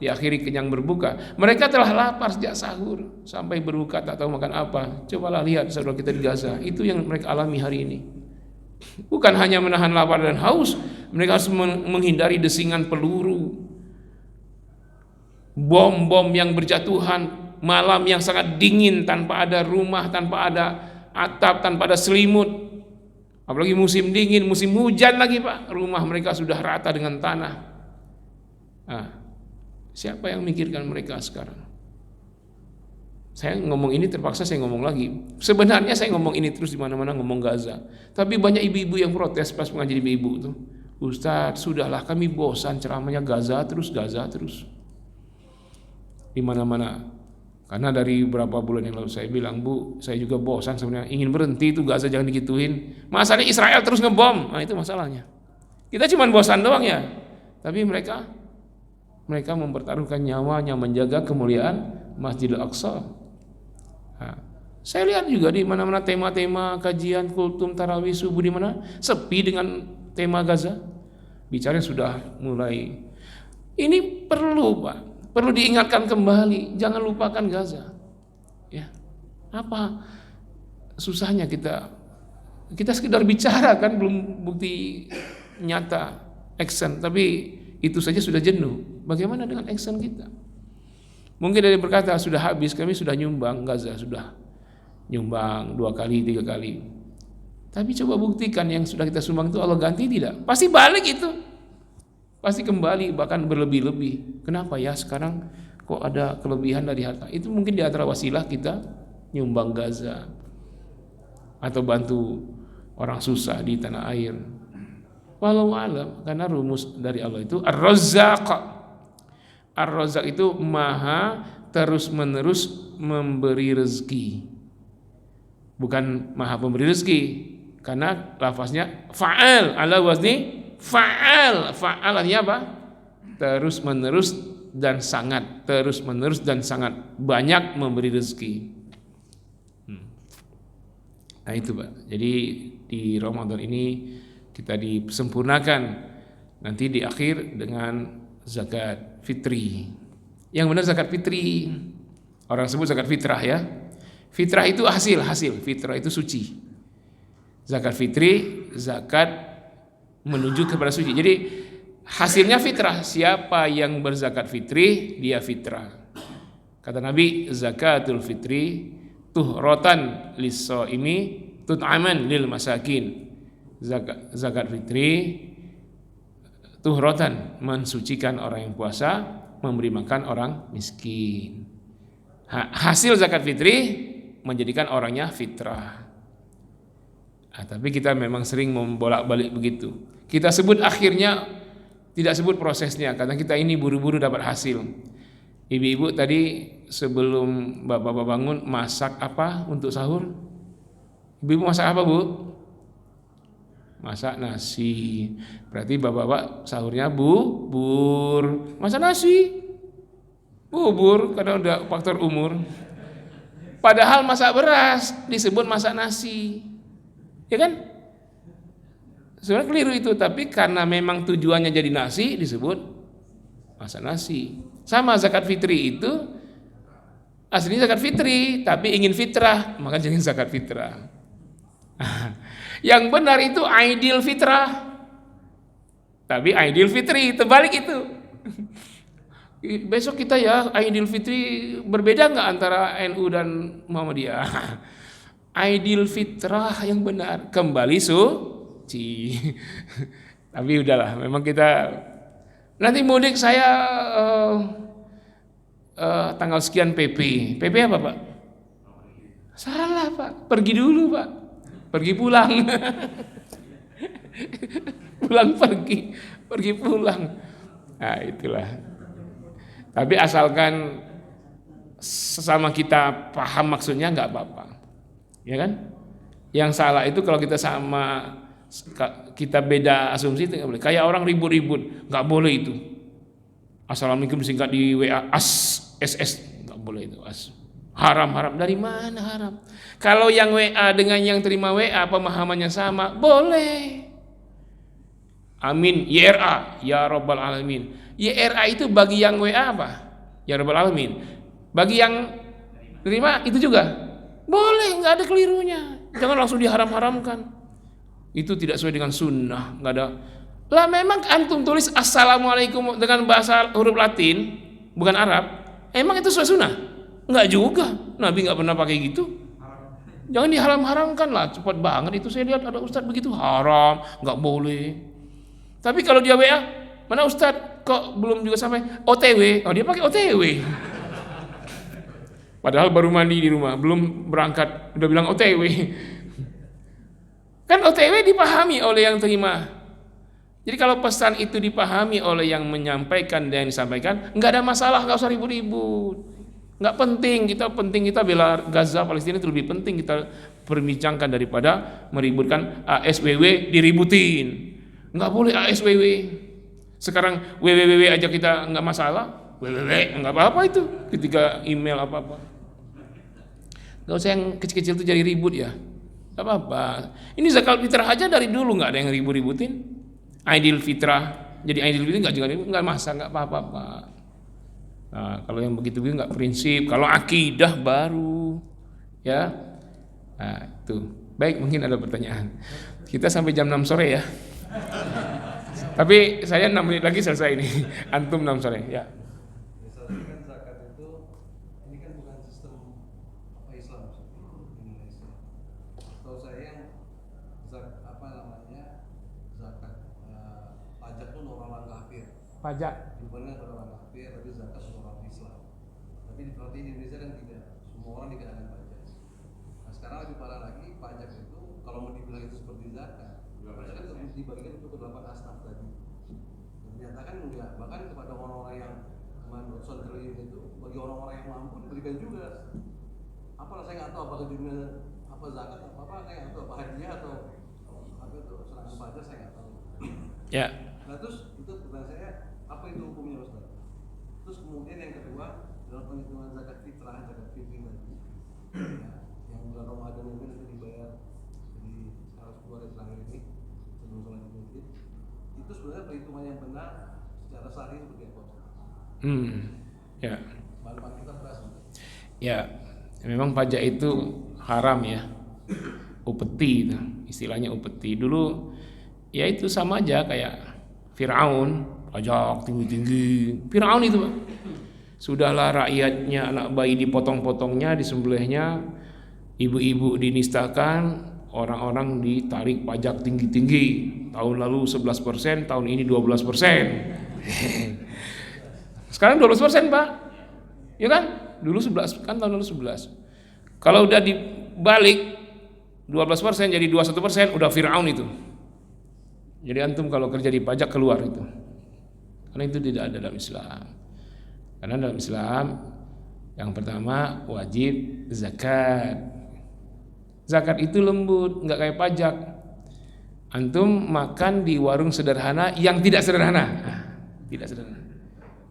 diakhiri kenyang berbuka. Mereka telah lapar sejak sahur sampai berbuka tak tahu makan apa. Cobalah lihat saudara kita di Gaza, itu yang mereka alami hari ini. Bukan hanya menahan lapar dan haus, mereka harus menghindari desingan peluru, bom-bom yang berjatuhan, malam yang sangat dingin tanpa ada rumah, tanpa ada atap, tanpa ada selimut. Apalagi musim dingin, musim hujan lagi, Pak. Rumah mereka sudah rata dengan tanah. Siapa yang mikirkan mereka sekarang? Saya ngomong ini terpaksa saya ngomong lagi. Sebenarnya saya ngomong ini terus di mana-mana ngomong Gaza. Tapi banyak ibu-ibu yang protes pas mengajar ibu-ibu tuh. Ustadz, sudahlah kami bosan ceramahnya Gaza terus. Di mana-mana. Karena dari beberapa bulan yang lalu saya bilang, Bu, saya juga bosan sebenarnya, ingin berhenti itu Gaza, jangan digituin. Masalahnya Israel terus ngebom. Nah, itu masalahnya. Kita cuma bosan doang ya. Tapi mereka mempertaruhkan nyawanya menjaga kemuliaan Masjidil Aqsa. Nah, saya lihat juga di mana-mana tema-tema kajian kultum tarawih subuh di mana sepi dengan tema Gaza. Bicaranya sudah mulai. Ini perlu, Pak. Perlu diingatkan kembali, jangan lupakan Gaza. Ya. Apa susahnya kita sekedar bicara kan, belum bukti nyata action, tapi itu saja sudah jenuh. Bagaimana dengan action kita? Mungkin ada yang berkata sudah habis, kami sudah nyumbang Gaza, sudah nyumbang 2 kali 3 kali. Tapi coba buktikan yang sudah kita sumbang itu Allah ganti tidak? Pasti balik itu. Pasti kembali, bahkan berlebih-lebih. Kenapa ya sekarang kok ada kelebihan dari harta? Itu mungkin di antara wasilah kita nyumbang Gaza atau bantu orang susah di tanah air. Walau alam, karena rumus dari Allah itu Ar-Razzaq. Ar-Razzaq itu maha terus-menerus memberi rezeki. Bukan maha pemberi rezeki, karena lafaznya fa'al ala wazni fa'al. Fa'al artinya apa? Terus-menerus dan sangat, terus-menerus dan sangat banyak memberi rezeki. Nah itu, Pak. Jadi di Ramadan ini kita disempurnakan nanti di akhir dengan zakat fitri. Yang benar zakat fitri. Orang sebut zakat fitrah ya. Fitrah itu hasil. Fitrah itu suci. Zakat fitri, zakat menuju kepada suci. Jadi hasilnya fitrah. Siapa yang berzakat fitri, dia fitrah. Kata Nabi, zakatul fitri tuhratan lis-shaimi tut'aman lil masakin. Zakat fitri tuhratan, mensucikan orang yang puasa, memberi makan orang miskin. Hasil zakat fitri menjadikan orangnya fitrah. Tapi kita memang sering membolak-balik begitu. Kita sebut akhirnya, tidak sebut prosesnya, karena kita ini buru-buru dapat hasil. Ibu-ibu tadi sebelum bapak-bapak bangun masak apa untuk sahur? Ibu masak apa, Bu? Masak nasi. Berarti bapak-bapak sahurnya bubur. Masak nasi. bubur karena udah faktor umur. Padahal masak beras disebut masak nasi, ya kan? Sebenarnya keliru itu, tapi karena memang tujuannya jadi nasi disebut masak nasi. Sama zakat fitri itu aslinya zakat fitri, tapi ingin fitrah maka jadi zakat fitrah. Yang benar itu aidil fitrah, tapi aidil fitri terbalik itu. Besok kita ya Aidil Fitri, berbeda nggak antara NU dan Muhammadiyah? Aidil fitrah yang benar, kembali suci. Tapi udahlah, memang kita nanti mudik saya tanggal sekian PP apa Pak? Salah Pak, pergi dulu Pak, pergi pulang. pergi pulang. Nah itulah. Tapi asalkan sesama kita paham maksudnya nggak apa-apa, ya kan? Yang salah itu kalau kita beda asumsi itu nggak boleh. Kayak orang ribut-ribut, nggak boleh itu. Assalamualaikum singkat di WA SS, nggak boleh itu. Haram. Dari mana haram? Kalau yang WA dengan yang terima WA pemahamannya sama, boleh. Amin, YRA, ya Rabbal Alamin. YRA itu bagi yang WA apa? Ya Rabbal Alamin. Bagi yang terima itu juga boleh, nggak ada kelirunya. Jangan langsung diharam-haramkan. Itu tidak sesuai dengan sunnah, nggak ada. Lah memang antum tulis assalamualaikum dengan bahasa huruf Latin, bukan Arab. Emang itu sesuai sunnah? Nggak juga. Nabi nggak pernah pakai gitu. Jangan diharam-haramkan lah, cepat banget itu. Saya lihat ada ustadz begitu, haram, nggak boleh. Tapi kalau dia WA, mana ustadz? Kok belum juga sampai OTW? Oh dia pakai OTW. Padahal baru mandi di rumah, belum berangkat, udah bilang OTW. Kan OTW dipahami oleh yang terima. Jadi kalau pesan itu dipahami oleh yang menyampaikan dan yang disampaikan, nggak ada masalah, nggak usah ribut-ribut. Nggak penting kita bela Gaza Palestina itu lebih penting kita perbincangkan daripada meributkan ASWW diributin. Nggak boleh ASWW. Sekarang WWW aja kita nggak masalah, WWW nggak apa-apa itu. Ketika email apa-apa, nggak usah yang kecil-kecil itu jadi ribut ya. Nggak apa-apa. Ini zakat fitrah aja dari dulu nggak ada yang ribut-ributin. Aidil fitrah, jadi aidil fitrah nggak masa, nggak apa-apa. Nah, kalau yang begitu nggak prinsip. Kalau akidah baru, ya. Nah itu. Baik, mungkin ada pertanyaan. Kita sampai jam 6 sore ya. Tapi saya 6 menit lagi selesai ini. Antum 6 sore ya. Misalnya kan zakat itu, ini kan bukan sistem Islam di Indonesia. Tahu saya yang zakat pajak itu orang kafir. Pajak. Dibandingkan orang kafir, tapi zakat orang Islam. Tapi berarti di Indonesia kan tidak, semua orang dikenakan pajak. Nah sekarang lebih parah lagi, pajak itu kalau mau dibilang itu seperti zakat, pajak kan dibagikan untuk ke-8 asnaf tadi. Ternyata kan enggak, bahkan kepada orang-orang yang ratusan triliun itu, bagi orang-orang yang mampu diberikan juga. Apalah saya nggak tahu apakah jumlah apa zakat apa saya nggak tahu, apa hadiah atau apa itu serangan pajak saya nggak tahu. Ya. Nah terus itu pertanyaan saya, apa itu hukumnya Ustaz? Terus kemudian yang kedua dalam penghitungan zakat fitrah, zakat fitri tadi, ya, yang bulan Ramadan mungkin itu dibayar di 110 hari terakhir ini sebelum sholat Idul, itu sebenarnya perhitungan yang benar secara sahih seperti apa? Ya. Bahan kita berasa. Ya, memang pajak itu haram ya. Upeti itu, istilahnya upeti. Dulu ya itu sama aja kayak Firaun, pajak tinggi-tinggi. Firaun itu, Pak. Sudahlah rakyatnya anak bayi dipotong-potongnya, disembelihnya, ibu-ibu dinistakan, orang-orang ditarik pajak tinggi-tinggi. Tahun lalu 11%, tahun ini 12%. Sekarang 12%, Pak. Ya kan? Dulu 11, kan tahun lalu 11. Kalau udah dibalik 12% jadi 21%, udah Firaun itu. Jadi antum kalau kerja di pajak keluar itu. Karena itu tidak ada dalam Islam. Karena dalam Islam yang pertama wajib zakat. Zakat itu lembut, enggak kayak pajak. Antum makan di warung sederhana yang tidak sederhana. Tidak sederhana.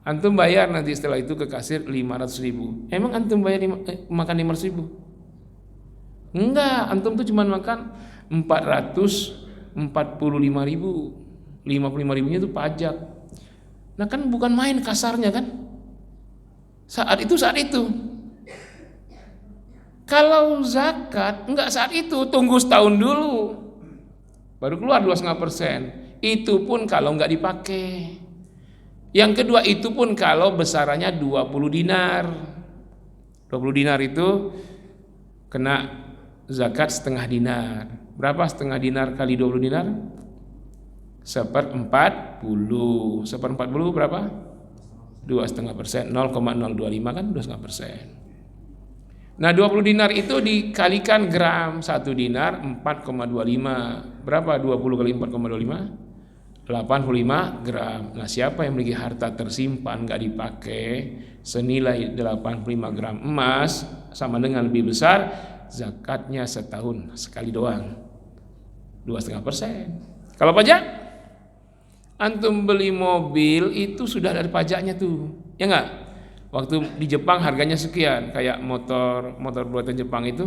Antum bayar nanti setelah itu ke kasir 500.000. Emang antum bayar makan 500.000? Enggak, antum tuh cuma makan 445.000. 55.000-nya itu pajak. Nah kan bukan main kasarnya kan? Saat itu. Kalau zakat enggak saat itu, tunggu setahun dulu, baru keluar 2,5%. Itu pun kalau enggak dipakai. Yang kedua itu pun kalau besarannya 20 dinar. 20 dinar itu kena zakat setengah dinar. Berapa setengah dinar kali 20 dinar? 1/40. 1/40 berapa? 2,5%. 0,025 kan 2,5%. Nah 20 dinar itu dikalikan gram. 1 dinar 4,25. Berapa 20 kali 4,25? 85 gram. Nah siapa yang memiliki harta tersimpan gak dipakai senilai 85 gram emas sama dengan lebih besar, zakatnya setahun sekali doang, 2,5%. Kalau pajak, antum beli mobil itu sudah ada pajaknya tuh, ya nggak? Waktu di Jepang harganya sekian, kayak motor buatan Jepang itu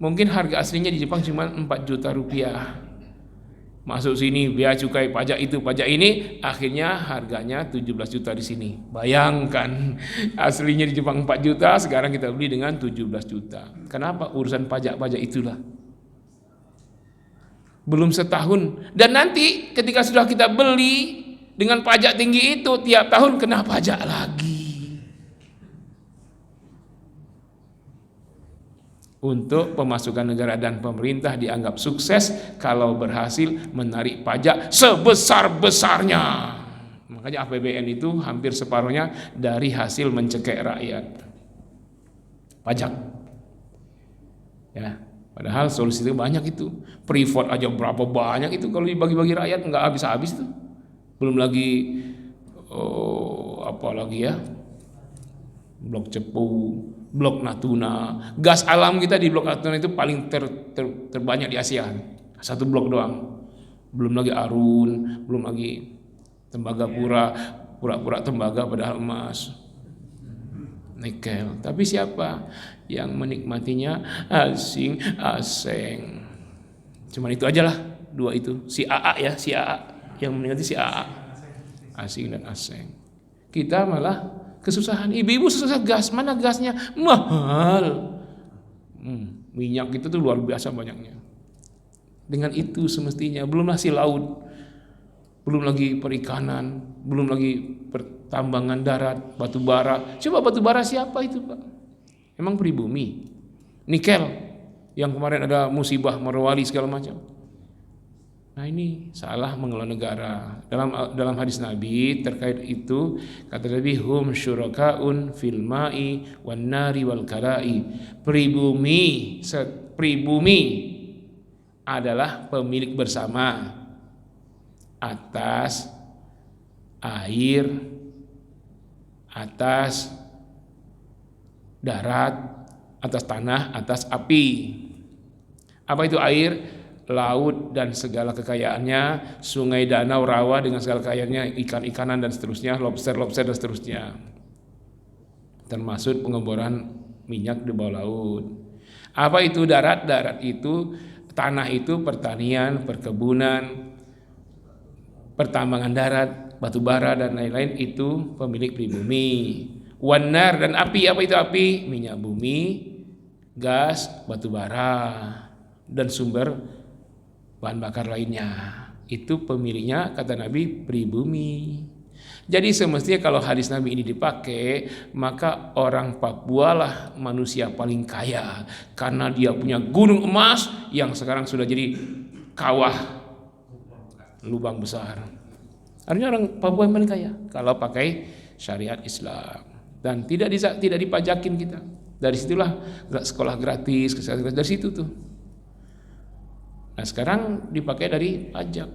mungkin harga aslinya di Jepang cuma 4 juta rupiah. Masuk sini bea cukai, pajak itu, pajak ini, akhirnya harganya 17 juta di sini. Bayangkan, aslinya di Jepang 4 juta, sekarang kita beli dengan 17 juta. Kenapa? Urusan pajak-pajak itulah. Belum setahun, dan nanti ketika sudah kita beli dengan pajak tinggi itu, tiap tahun kena pajak lagi. Untuk pemasukan negara dan pemerintah dianggap sukses kalau berhasil menarik pajak sebesar-besarnya. Makanya APBN itu hampir separuhnya dari hasil mencekik rakyat. Pajak. Ya, padahal solusi itu banyak itu. Privat aja berapa banyak itu kalau dibagi-bagi rakyat nggak habis-habis tuh. Belum lagi apalagi ya? Blok Cepu, Blok Natuna, gas alam kita di Blok Natuna itu paling terbanyak di Asia. 1 blok doang. Belum lagi Arun, belum lagi Tembagapura, pura-pura tembaga padahal emas. Nikel. Tapi siapa yang menikmatinya? Asing. Cuman itu aja lah, 2 itu. Si AA ya, si AA yang menikmati si AA. Asing dan asing. Kita malah kesusahan. Ibu-ibu susah gas, mana gasnya? Mahal. Minyak itu tuh luar biasa banyaknya. Dengan itu semestinya, belum lagi laut, belum lagi perikanan, belum lagi pertambangan darat, batu bara. Coba batu bara siapa itu, Pak? Emang pribumi? Nikel yang kemarin ada musibah Morowali segala macam. Nah ini salah mengelola negara. Dalam hadis Nabi terkait itu kata Nabi, hum syurakaun fil ma'i wan nari wal kara'i. Pribumi adalah pemilik bersama atas air, atas darat, atas tanah, atas api. Apa itu air? Laut dan segala kekayaannya, sungai, danau, rawa dengan segala kekayaannya, ikan-ikanan dan seterusnya, lobster dan seterusnya. Termasuk pengeboran minyak di bawah laut. Apa itu darat? Darat itu, tanah itu pertanian, perkebunan, pertambangan darat, batu bara dan lain-lain itu pemilik pribumi. Wanar dan api, apa itu api? Minyak bumi, gas, batu bara dan sumber bahan bakar lainnya. Itu pemiliknya kata Nabi pribumi. Jadi semestinya kalau hadis Nabi ini dipakai, maka orang Papua lah manusia paling kaya karena dia punya gunung emas yang sekarang sudah jadi kawah lubang besar. Artinya orang Papua yang paling kaya kalau pakai syariat Islam dan tidak dipajakin kita. Dari situlah sekolah gratis, dari situ tuh. Nah sekarang dipakai dari pajak.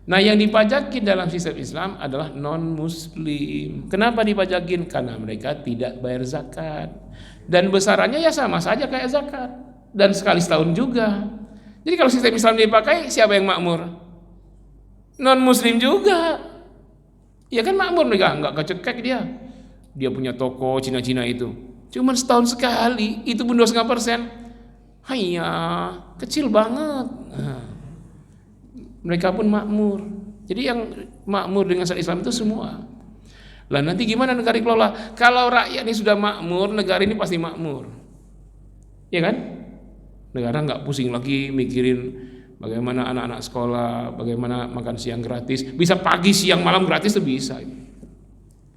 Nah yang dipajakin dalam sistem Islam adalah non-muslim. Kenapa dipajakin? Karena mereka tidak bayar zakat. Dan besarannya ya sama saja kayak zakat. Dan sekali setahun juga. Jadi kalau sistem Islam dipakai, siapa yang makmur? Non-muslim juga. Ya kan makmur mereka, nggak kecekek dia. Dia punya toko Cina-Cina itu. Cuman setahun sekali, itu pun 2,5%. Haiya, kecil banget. Nah, mereka pun makmur. Jadi yang makmur dengan syariat Islam itu semua. Lah nanti gimana negara dikelola? Kalau rakyat ini sudah makmur, negara ini pasti makmur. Ya kan? Negara nggak pusing lagi mikirin bagaimana anak-anak sekolah, bagaimana makan siang gratis. Bisa pagi, siang, malam gratis tuh bisa.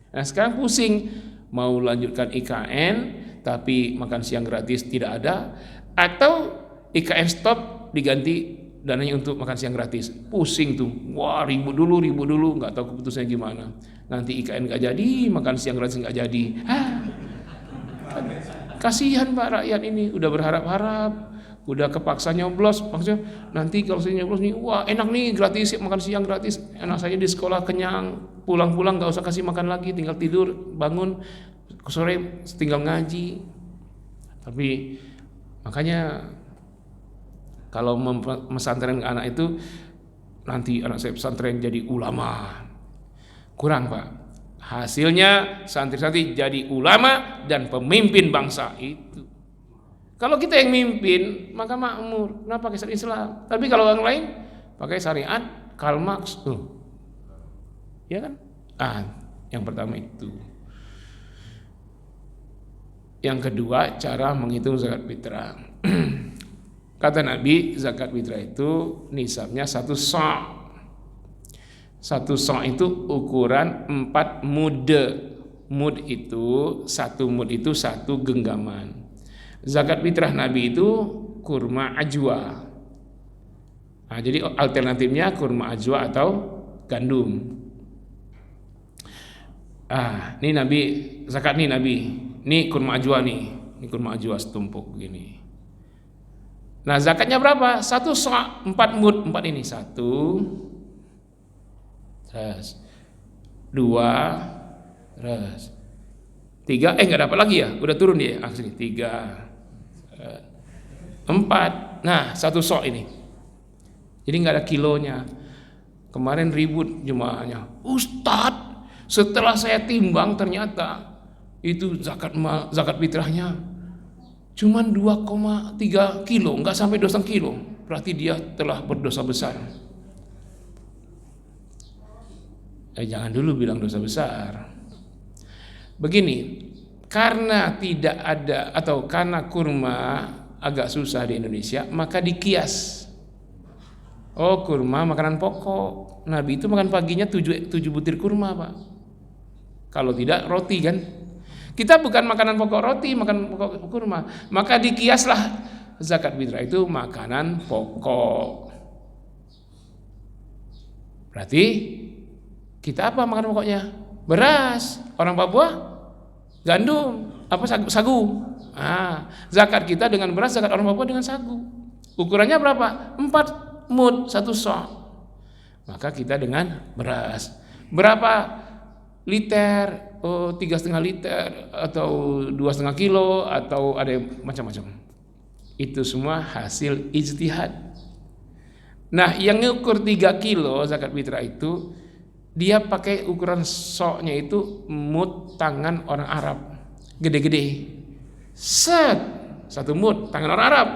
Nah sekarang pusing, mau lanjutkan IKN tapi makan siang gratis tidak ada, atau IKN stop diganti dananya untuk makan siang gratis. Pusing tuh, wah ribut dulu, nggak tahu keputusannya gimana. Nanti IKN nggak jadi, makan siang gratis nggak jadi. Kasihan Pak rakyat ini, udah berharap-harap, udah kepaksa nyoblos, maksudnya nanti kalau saya nyoblos nih, wah enak nih gratis makan siang gratis, anak saya di sekolah kenyang, pulang-pulang nggak usah kasih makan lagi, tinggal tidur, bangun sore tinggal ngaji. Tapi makanya kalau mesantren anak itu, nanti anak saya pesantren jadi ulama, kurang Pak. Hasilnya santri-santri jadi ulama dan pemimpin bangsa itu. Kalau kita yang mimpin maka makmur. Kenapa pakai syariat Islam? Tapi kalau orang lain pakai syariat Karl Marx tuh. Ya kan? Yang pertama itu. Yang kedua, cara menghitung zakat fitrah. Kata Nabi, zakat fitrah itu nisabnya 1 sa'. 1 sa' itu ukuran 4 mud. Mud itu 1 mud itu 1 genggaman. Zakat fitrah Nabi itu kurma ajwa. Nah, jadi alternatifnya kurma ajwa atau gandum. Ini Nabi zakat nih Nabi. Ini kurma ajwa nih. Ini kurma ajwa setumpuk begini. Nah, zakatnya berapa? 1 sa', 4 mud. 4 ini 1, terus 2, terus 3, nggak dapat lagi ya, udah turun dia, sini 3, 4, nah 1 sok ini, jadi nggak ada kilonya. Kemarin ribut jemaahnya, Ustadz, setelah saya timbang ternyata itu zakat fitrahnya cuman 2,3 kilo, nggak sampai 2,5 kilo, berarti dia telah berdosa besar. Jangan dulu bilang dosa besar. Begini, karena tidak ada atau karena kurma agak susah di Indonesia, maka dikias. Oh, kurma makanan pokok. Nabi itu makan paginya 7 butir kurma, Pak. Kalau tidak roti kan. Kita bukan makanan pokok roti, makan pokok kurma. Maka dikiaslah zakat fitrah itu makanan pokok. Berarti kita apa makan pokoknya? Beras. Orang Papua gandum, apa sagu. Zakat kita dengan beras, zakat orang Papua dengan sagu. Ukurannya berapa? 4 mud, 1 sa'. Maka kita dengan beras. Berapa liter? 3,5 liter atau 2,5 kilo atau ada macam-macam. Itu semua hasil ijtihad. Nah, yang ngukur 3 kilo zakat fitrah itu dia pakai ukuran soknya itu mud tangan orang Arab, gede-gede. 1 mud tangan orang Arab.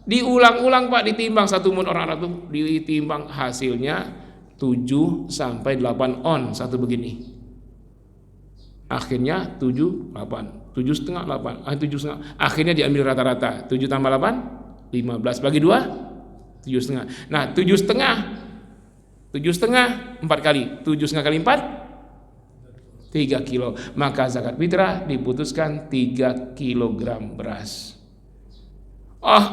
Diulang-ulang Pak, ditimbang 1 mud orang Arab itu ditimbang, hasilnya 7 sampai 8 on satu begini. Akhirnya 7, 8, 7,5, 8, 7,5. Akhirnya diambil rata-rata 7 tambah 8, 15 bagi 2, 7,5. Nah 7,5 4 kali, 7,5 kali 4, 3 kilo. Maka zakat fitrah diputuskan 3 kilogram beras.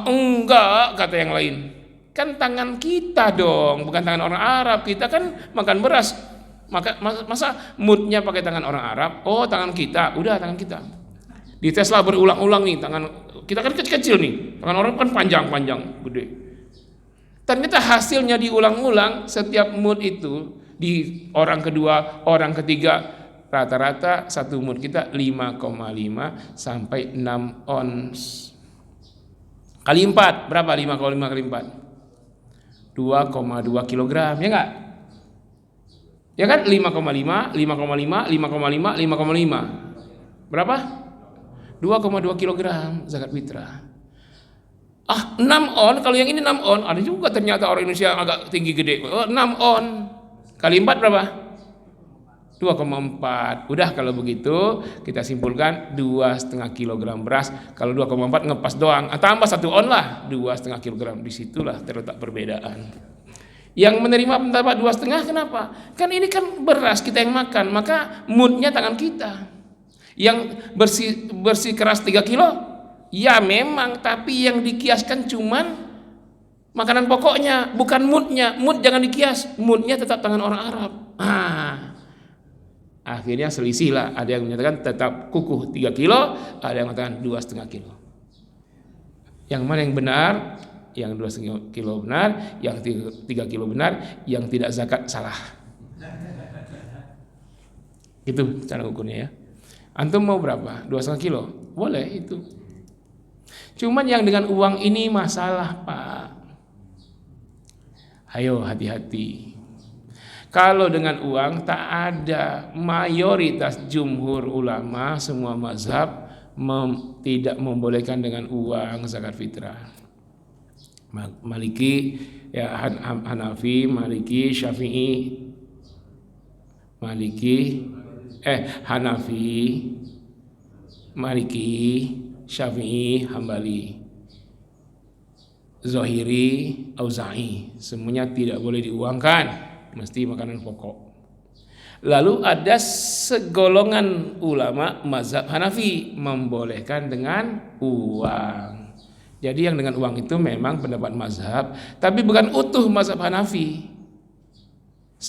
Enggak, kata yang lain. Kan tangan kita dong, bukan tangan orang Arab. Kita kan makan beras. Masa mudnya pakai tangan orang Arab? Oh, tangan kita. Udah, tangan kita. Diteslah berulang-ulang nih, tangan kita kan kecil-kecil nih. Tangan orang kan panjang-panjang, gede. Ternyata hasilnya diulang-ulang, setiap mud itu di orang kedua, orang ketiga, rata-rata 1 mud kita 5,5 sampai 6 ons. Kali 4, berapa 5,5 kali 4? 2,2 kilogram, ya enggak? Ya kan 5,5, 5,5, 5,5, 5,5. Berapa? 2,2 kilogram zakat fitrah. 6 on, kalau yang ini 6 on, ada juga ternyata orang Indonesia agak tinggi gede. 6 on. Kali 4 berapa? 2,4. Udah kalau begitu kita simpulkan 2,5 kilogram beras. Kalau 2,4 ngepas doang. Tambah 1 on lah, 2,5 kilogram. Disitulah terletak perbedaan. Yang menerima pendapat 2,5 kenapa? Kan ini kan beras kita yang makan, maka moodnya tangan kita. Yang bersih keras 3 kilo, ya memang, tapi yang dikiaskan cuman makanan pokoknya, bukan moodnya. Mood jangan dikias, moodnya tetap tangan orang Arab. Akhirnya selisih lah. Ada yang menyatakan tetap kukuh 3 kilo, ada yang mengatakan 2,5 kilo. Yang mana yang benar? Yang 2,5 kilo benar, yang 3 kilo benar, yang tidak zakat salah. Itu cara ukurnya ya. Antum mau berapa? 2,5 kilo? Boleh itu. Cuman yang dengan uang ini masalah, Pak. Ayo hati-hati. Kalau dengan uang tak ada, mayoritas jumhur ulama semua mazhab tidak membolehkan dengan uang zakat fitrah. Maliki, ya Hanafi, Maliki, Syafi'i, Hanafi, Maliki, Syafi'i, Hambali, Zahiri, Auza'i, semuanya tidak boleh diuangkan, mesti makanan pokok. Lalu ada segolongan ulama mazhab Hanafi membolehkan dengan uang. Jadi yang dengan uang itu memang pendapat mazhab, tapi bukan utuh mazhab Hanafi.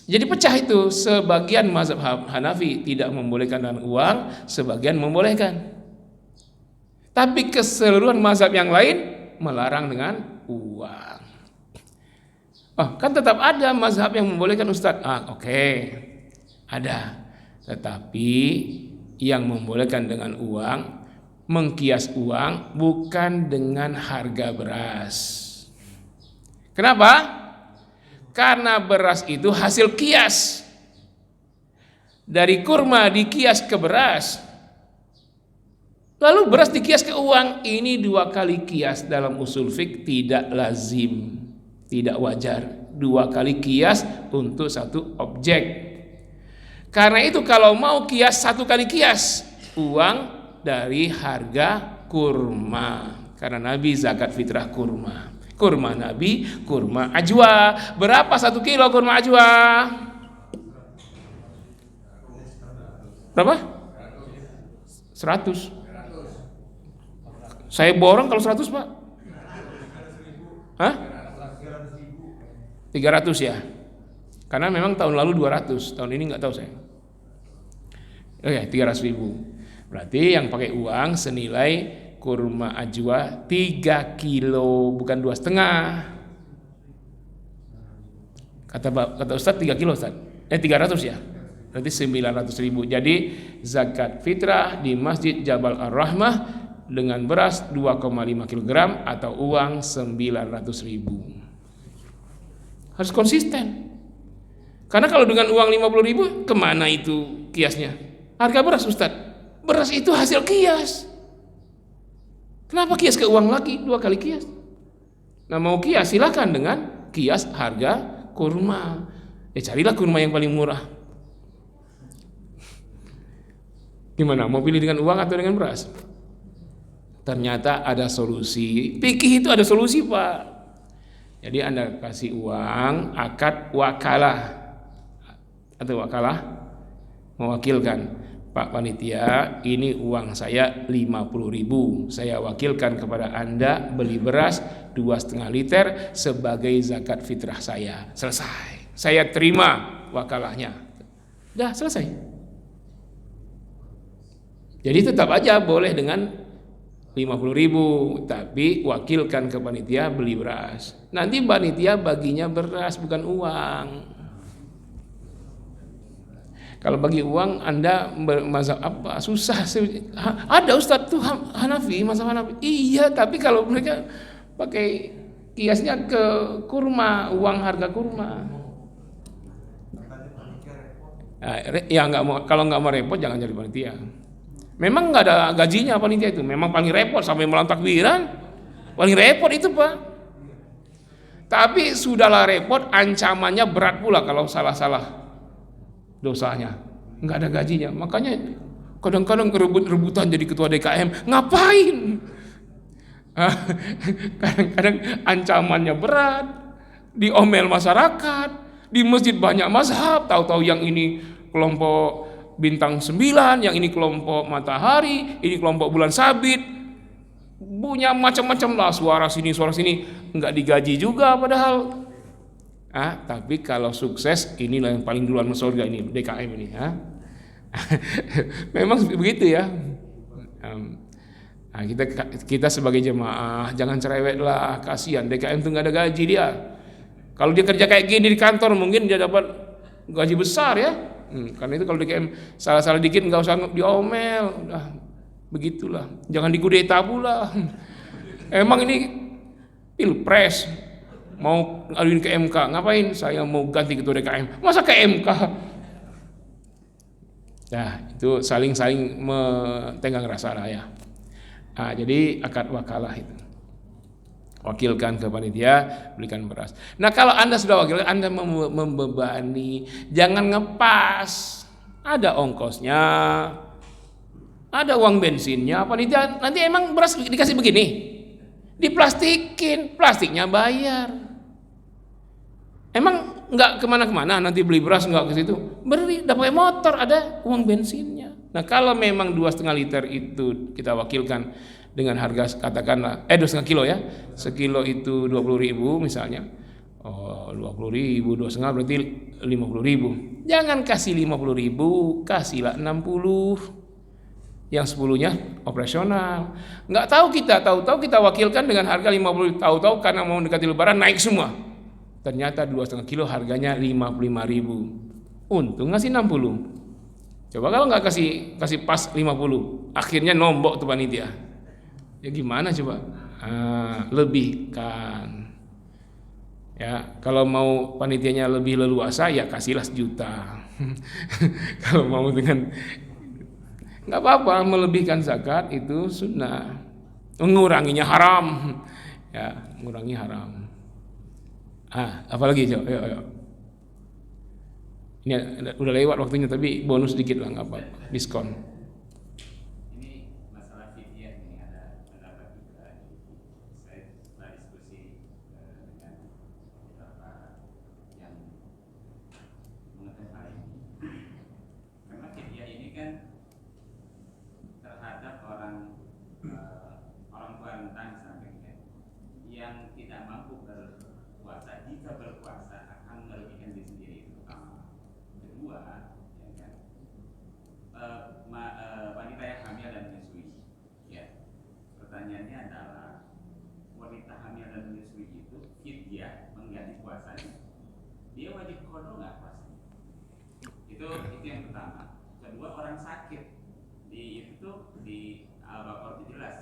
Jadi pecah itu, sebagian mazhab Hanafi tidak membolehkan dengan uang, sebagian membolehkan. Tapi keseluruhan mazhab yang lain melarang dengan uang. Kan tetap ada mazhab yang membolehkan, Ustadz. Oke. Ada. Tetapi yang membolehkan dengan uang, mengkias uang bukan dengan harga beras. Kenapa? Karena beras itu hasil kias. Dari kurma dikias ke beras, lalu beras dikias ke uang. Ini 2 kali kias dalam usul fiqh tidak lazim, tidak wajar. 2 kali kias untuk satu objek. Karena itu kalau mau kias 1 kali kias, uang dari harga kurma. Karena Nabi zakat fitrah kurma. Kurma Nabi, kurma ajwa. Berapa 1 kilo kurma ajwa? Berapa? 100. Saya borong kalau 100, Pak. Hah? 300 ya. Karena memang tahun lalu 200, tahun ini nggak tahu saya. Oke, 300.000. Berarti yang pakai uang senilai kurma ajwa 3 kilo, bukan 2,5. Kata Ustadz 3 kilo, Ustadz. 300 ya. Berarti 900.000. Jadi zakat fitrah di Masjid Jabal Ar-Rahmah dengan beras 2,5 kg atau uang 900.000. Harus konsisten. Karena kalau dengan uang 50.000, kemana itu kiasnya? Harga beras, Ustadz. Beras itu hasil kias. Kenapa kias ke uang lagi? 2 kali kias. Nah, mau kias silakan dengan kias harga kurma. Carilah kurma yang paling murah. Gimana? Mau pilih dengan uang atau dengan beras? Ternyata ada solusi. Fikih itu ada solusi, Pak. Jadi Anda kasih uang, akad wakalah atau wakalah, mewakilkan, Pak panitia, ini uang saya 50.000. Saya wakilkan kepada Anda beli beras 2,5 liter sebagai zakat fitrah saya. Selesai. Saya terima wakalahnya. Dah selesai. Jadi tetap aja boleh dengan 50.000, tapi wakilkan ke panitia beli beras. Nanti panitia baginya beras, bukan uang. Kalau bagi uang Anda mazhab apa? Susah. Ada Ustadz tuh Hanafi, mazhab Hanafi. Iya, tapi kalau mereka pakai kiasnya ke kurma, uang harga kurma. Ya nggak mau, kalau nggak mau repot jangan jadi panitia. Memang nggak ada gajinya panitia itu, memang paling repot sampai malam takbiran, paling repot itu Pak. Tapi sudahlah repot, ancamannya berat pula kalau salah-salah dosanya, nggak ada gajinya. Makanya kadang-kadang rebutan jadi ketua DKM, ngapain? Kadang-kadang ancamannya berat, diomel masyarakat, di masjid banyak mazhab, tahu-tahu yang ini kelompok bintang 9, yang ini kelompok matahari, ini kelompok bulan sabit, punya macam-macam lah, suara sini, nggak digaji juga padahal. Tapi kalau sukses, inilah yang paling duluan masuk surga ini, DKM ini. Memang begitu ya. Kita sebagai jemaah jangan cerewet lah, kasihan DKM itu nggak ada gaji dia. Kalau dia kerja kayak gini di kantor mungkin dia dapat gaji besar ya. Karena itu kalau DKM salah-salah dikit nggak usah diomel, begitulah. Jangan dikudeta pula. Emang ini pilpres, mau aduin ke MK, ngapain saya mau ganti ketua DKM? Masa ke MK? Nah, itu saling tenggang rasa lah ya. Jadi akad wakalah itu. Wakilkan ke panitia, belikan beras. Nah, kalau Anda sudah wakil, Anda membebani, jangan ngepas. Ada ongkosnya, ada uang bensinnya. Panitia nanti emang beras dikasih begini, diplastikin, plastiknya bayar. Emang nggak kemana-kemana nanti beli beras nggak ke situ, beri, dapat motor, ada uang bensinnya. Nah, kalau memang 2,5 liter itu kita wakilkan dengan harga katakanlah 2,5 kilo ya, sekilo itu 20.000 misalnya, 20.000 2,5 berarti 50.000. Jangan kasih 50.000, kasihlah 60, yang 10-nya operasional. Nggak tahu kita wakilkan dengan harga 50, tahu-tahu karena mau mendekati lebaran naik semua. Ternyata 2,5 kilo harganya 55.000. Untung ngasih 60. Coba kalau nggak kasih pas 50, akhirnya nombok tuh panitia. Ya gimana coba? Lebihkan. Ya, kalau mau panitianya lebih leluasa ya kasihlah 1 juta. Kalau mau dengan nggak apa-apa, melebihkan zakat itu sunnah. Menguranginya haram. Ya, mengurangi haram. Apalagi coba? Ayo. Ini udah lewat waktunya tapi bonus sedikit lah, nggak apa, diskon. Ini masalah fidyah ini ada pendapat juga. Saya setelah diskusi dengan beberapa yang mengetahui hal ini, memang fidyah ini kan terhadap orang tua rentan misalnya, yang tidak mampu berpuasa, jika berpuasa akan merugikan diri sendiri. Kedua, ya kan, wanita yang hamil dan menyusui. Ya, pertanyaannya adalah wanita hamil dan menyusui itu fidyah mengganti puasanya. Dia wajib qada nggak puasanya? Itu yang pertama. Kedua, orang sakit di Al-Baqarah itu jelas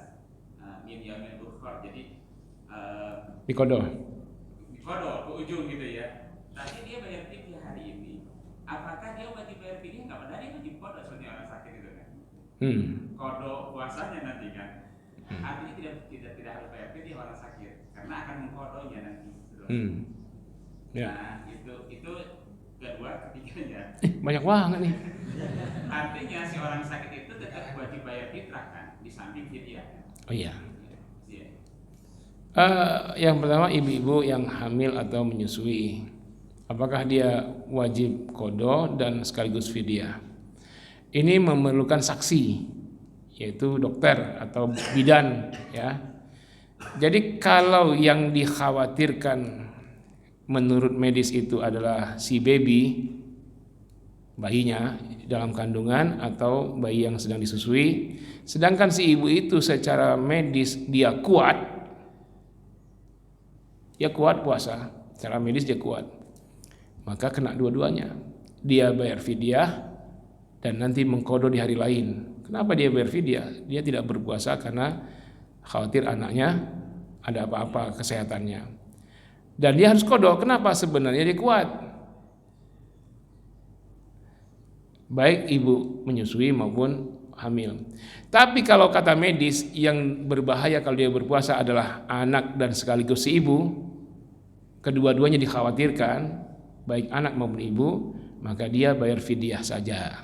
min yaumil ukhra. Jadi Di qada ke ujung gitu ya. Tapi dia bayar fidyah hari ini. Apakah dia wajib bayar fidyah? Nggak, padahal dia wajib qada seperti orang sakit itu kan. Qada puasanya nanti kan. Artinya tidak harus bayar fidyah orang sakit karena akan mengqadanya nanti. Ya. Nah, itu kedua, ketiganya. Banyak banget nih. Artinya si orang sakit itu tetap wajib bayar fitrah kan, di samping fidyah. Oh iya. Iya. Yang pertama, ibu-ibu yang hamil atau menyusui, apakah dia wajib qada dan sekaligus fidyah? Ini memerlukan saksi, yaitu dokter atau bidan ya. Jadi kalau yang dikhawatirkan menurut medis itu adalah si baby, bayinya dalam kandungan atau bayi yang sedang disusui, sedangkan si ibu itu secara medis dia kuat puasa, secara medis dia kuat, maka kena dua-duanya. Dia bayar fidyah dan nanti mengqada di hari lain. Kenapa dia bayar fidyah? Dia tidak berpuasa karena khawatir anaknya ada apa-apa kesehatannya. Dan dia harus qada. Kenapa? Sebenarnya dia kuat. baik ibu menyusui maupun hamil. Tapi kalau kata medis, yang berbahaya kalau dia berpuasa adalah anak dan sekaligus si ibu, kedua-duanya dikhawatirkan, baik anak maupun ibu, maka dia bayar fidyah saja.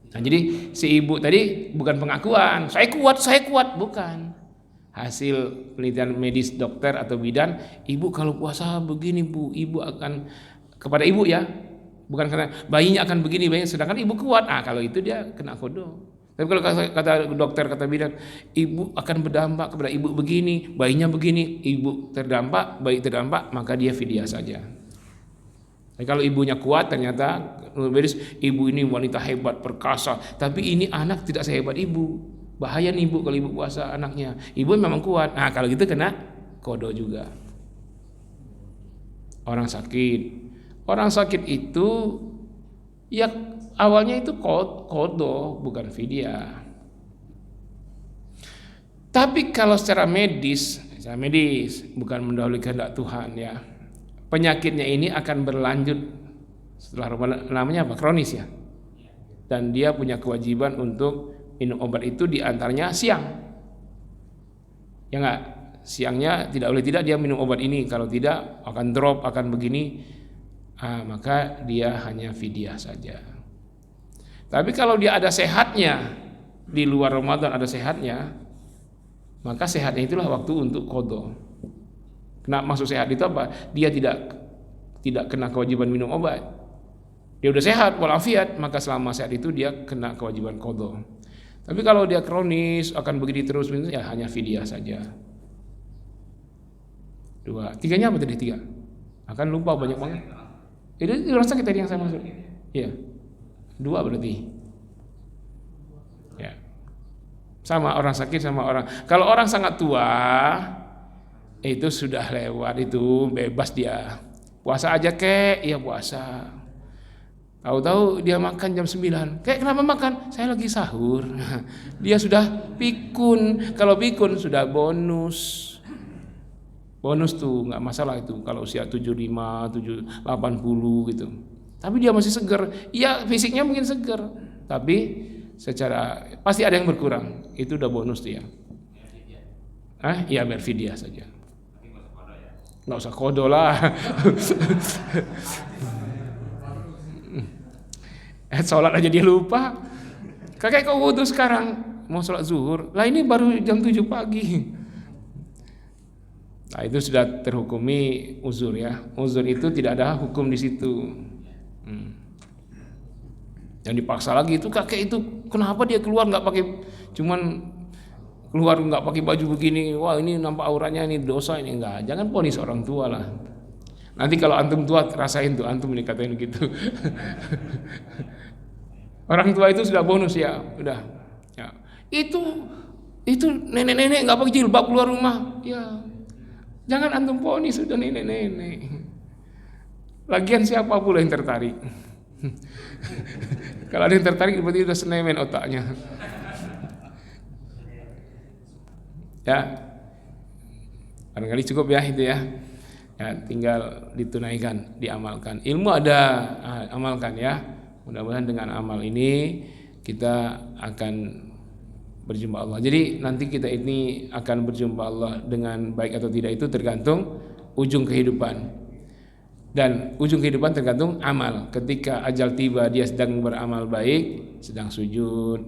Nah, jadi si ibu tadi bukan pengakuan, saya kuat, bukan. Hasil penelitian medis dokter atau bidan, ibu kalau puasa begini bu, ibu akan kepada ibu ya, bukan karena bayinya akan begini, bayinya sedangkan ibu kuat. Kalau itu dia kena kodo. Tapi kalau kata dokter, kata bidan, ibu akan berdampak kepada ibu begini, bayinya begini, ibu terdampak, bayi terdampak, maka dia fidyah saja. Tapi kalau ibunya kuat, ternyata menurut medis ibu ini wanita hebat, perkasa, tapi ini anak tidak sehebat ibu. Bahaya nih ibu kalau ibu puasa anaknya. Ibu memang kuat. Kalau gitu kena kodo juga. Orang sakit itu ya awalnya itu kodo, bukan fidyah. Tapi kalau secara medis bukan mendahului kehendak Tuhan ya. Penyakitnya ini akan berlanjut setelah Ramadan, namanya apa? Kronis ya. Dan dia punya kewajiban untuk minum obat itu diantaranya siang. Ya enggak? Siangnya tidak boleh tidak dia minum obat ini, kalau tidak akan drop, akan begini. Maka dia hanya fidyah saja. Tapi kalau dia ada sehatnya, di luar Ramadan ada sehatnya, maka sehatnya itulah waktu untuk qadha. Kenapa masuk sehat itu apa? Dia tidak kena kewajiban minum obat. Dia udah sehat walafiat, maka selama sehat itu dia kena kewajiban qadha. Tapi kalau dia kronis akan begini terus, ya hanya fidyah saja. 2, 3-nya apa tadi 3? Akan lupa banyak banget. Itu orang sakit tadi yang saya maksud. Iya. 2 berarti. Ya. Sama orang sakit sama orang. Kalau orang sangat tua itu sudah lewat, itu bebas dia. Puasa aja kek, iya puasa. Tahu-tahu dia makan jam 9. Kayak kenapa makan? Saya lagi sahur. Dia sudah pikun. Kalau pikun sudah bonus. Bonus tuh nggak masalah itu kalau usia 75, 80 gitu. Tapi dia masih segar. Iya fisiknya mungkin segar, tapi secara pasti ada yang berkurang. Itu udah bonus dia. Iya biar fidyah saja. Nggak usah kodo lah. Sholat aja dia lupa. Kakek kau wudu sekarang mau sholat zuhur. Lah ini baru jam 7 pagi. Nah itu sudah terhukumi uzur ya. Uzur itu tidak ada hukum di situ. Yang dipaksa lagi itu kakek itu kenapa dia keluar nggak pakai, cuman keluar nggak pakai baju begini. Wah ini nampak auratnya, ini dosa ini enggak. Jangan ponis orang tua lah. Nanti kalau antum tua rasain tuh antum dikatain gitu. Orang tua itu sudah bonus ya, udah. Ya. Itu nenek-nenek nggak pakai jilbab keluar rumah, ya. Jangan antum ponis sudah nenek-nenek. Lagian siapa pula yang tertarik? Kalau ada yang tertarik berarti udah senemen otaknya. Ya, barangkali cukup ya itu ya. Ya, tinggal ditunaikan, diamalkan. Ilmu ada, amalkan ya. Mudah-mudahan dengan amal ini kita akan berjumpa Allah. Jadi nanti kita ini akan berjumpa Allah dengan baik atau tidak itu tergantung ujung kehidupan. Dan ujung kehidupan tergantung amal. Ketika ajal tiba dia sedang beramal baik, sedang sujud,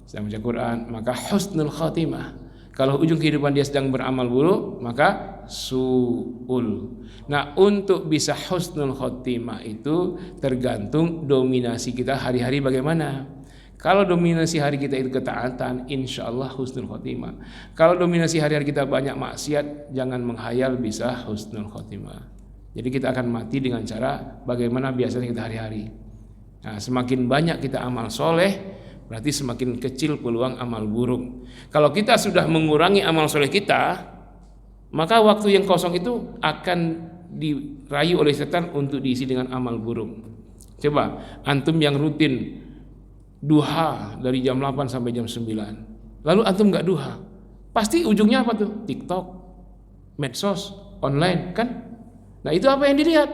sedang baca Quran, maka husnul khatimah. Kalau ujung kehidupan dia sedang beramal buruk, maka su'ul. Nah, untuk bisa husnul khotimah itu tergantung dominasi kita hari-hari bagaimana. Kalau dominasi hari kita itu ketaatan, insya Allah husnul khotimah. Kalau dominasi hari-hari kita banyak maksiat, jangan menghayal bisa husnul khotimah. Jadi kita akan mati dengan cara bagaimana biasanya kita hari-hari. Nah, semakin banyak kita amal soleh, berarti semakin kecil peluang amal buruk. Kalau kita sudah mengurangi amal soleh kita, maka waktu yang kosong itu akan dirayu oleh setan untuk diisi dengan amal buruk. Coba antum yang rutin duha dari jam 8 sampai jam 9, lalu antum nggak duha, pasti ujungnya apa tuh? TikTok, medsos, online kan? Nah itu apa yang dilihat?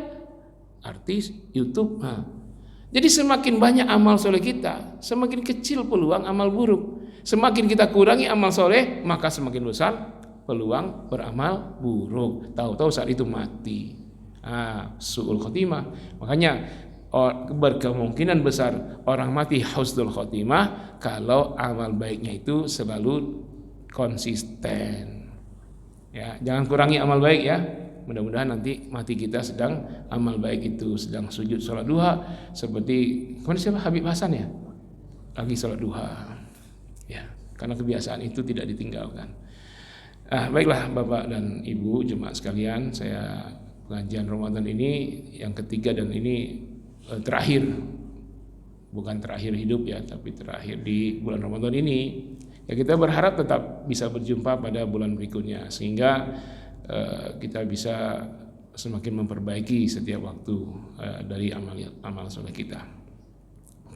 Artis, YouTube. Jadi semakin banyak amal soleh kita, semakin kecil peluang amal buruk. Semakin kita kurangi amal soleh, maka semakin besar peluang beramal buruk. Tahu-tahu saat itu mati. Su'ul khotimah. Makanya berkemungkinan besar orang mati husnul khotimah kalau amal baiknya itu selalu konsisten. Ya, jangan kurangi amal baik ya. Mudah-mudahan nanti mati kita sedang amal baik itu, sedang sujud sholat duha seperti siapa Habib Hasan ya, lagi sholat duha ya, karena kebiasaan itu tidak ditinggalkan. Baiklah Bapak dan Ibu jemaat sekalian, saya pengajian Ramadan ini yang ketiga dan ini terakhir, bukan terakhir hidup ya, tapi terakhir di bulan Ramadan ini. Ya kita berharap tetap bisa berjumpa pada bulan berikutnya sehingga kita bisa semakin memperbaiki setiap waktu dari amal soleh kita.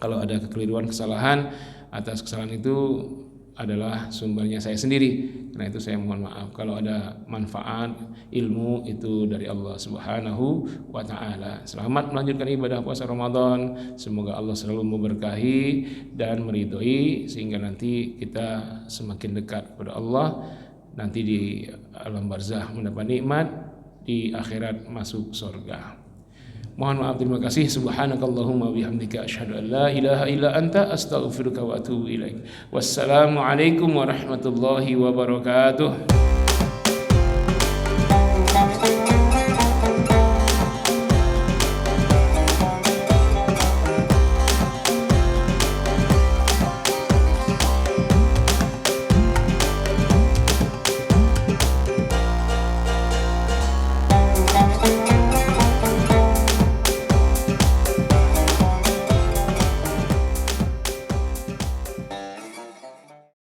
Kalau ada kekeliruan, kesalahan, atas kesalahan itu adalah sumbernya saya sendiri. Karena itu saya mohon maaf. Kalau ada manfaat ilmu itu dari Allah Subhanahu wa taala. Selamat melanjutkan ibadah puasa Ramadan. Semoga Allah selalu memberkahi dan meridhoi sehingga nanti kita semakin dekat kepada Allah. Nanti di alam barzah mendapat nikmat, di akhirat masuk surga. Mohon maaf, terima kasih. Subhanakallahumma bihamdika asyhadu an la ilaha illa anta astaghfiruka wa atubu ilaik. Wassalamualaikum warahmatullahi wabarakatuh.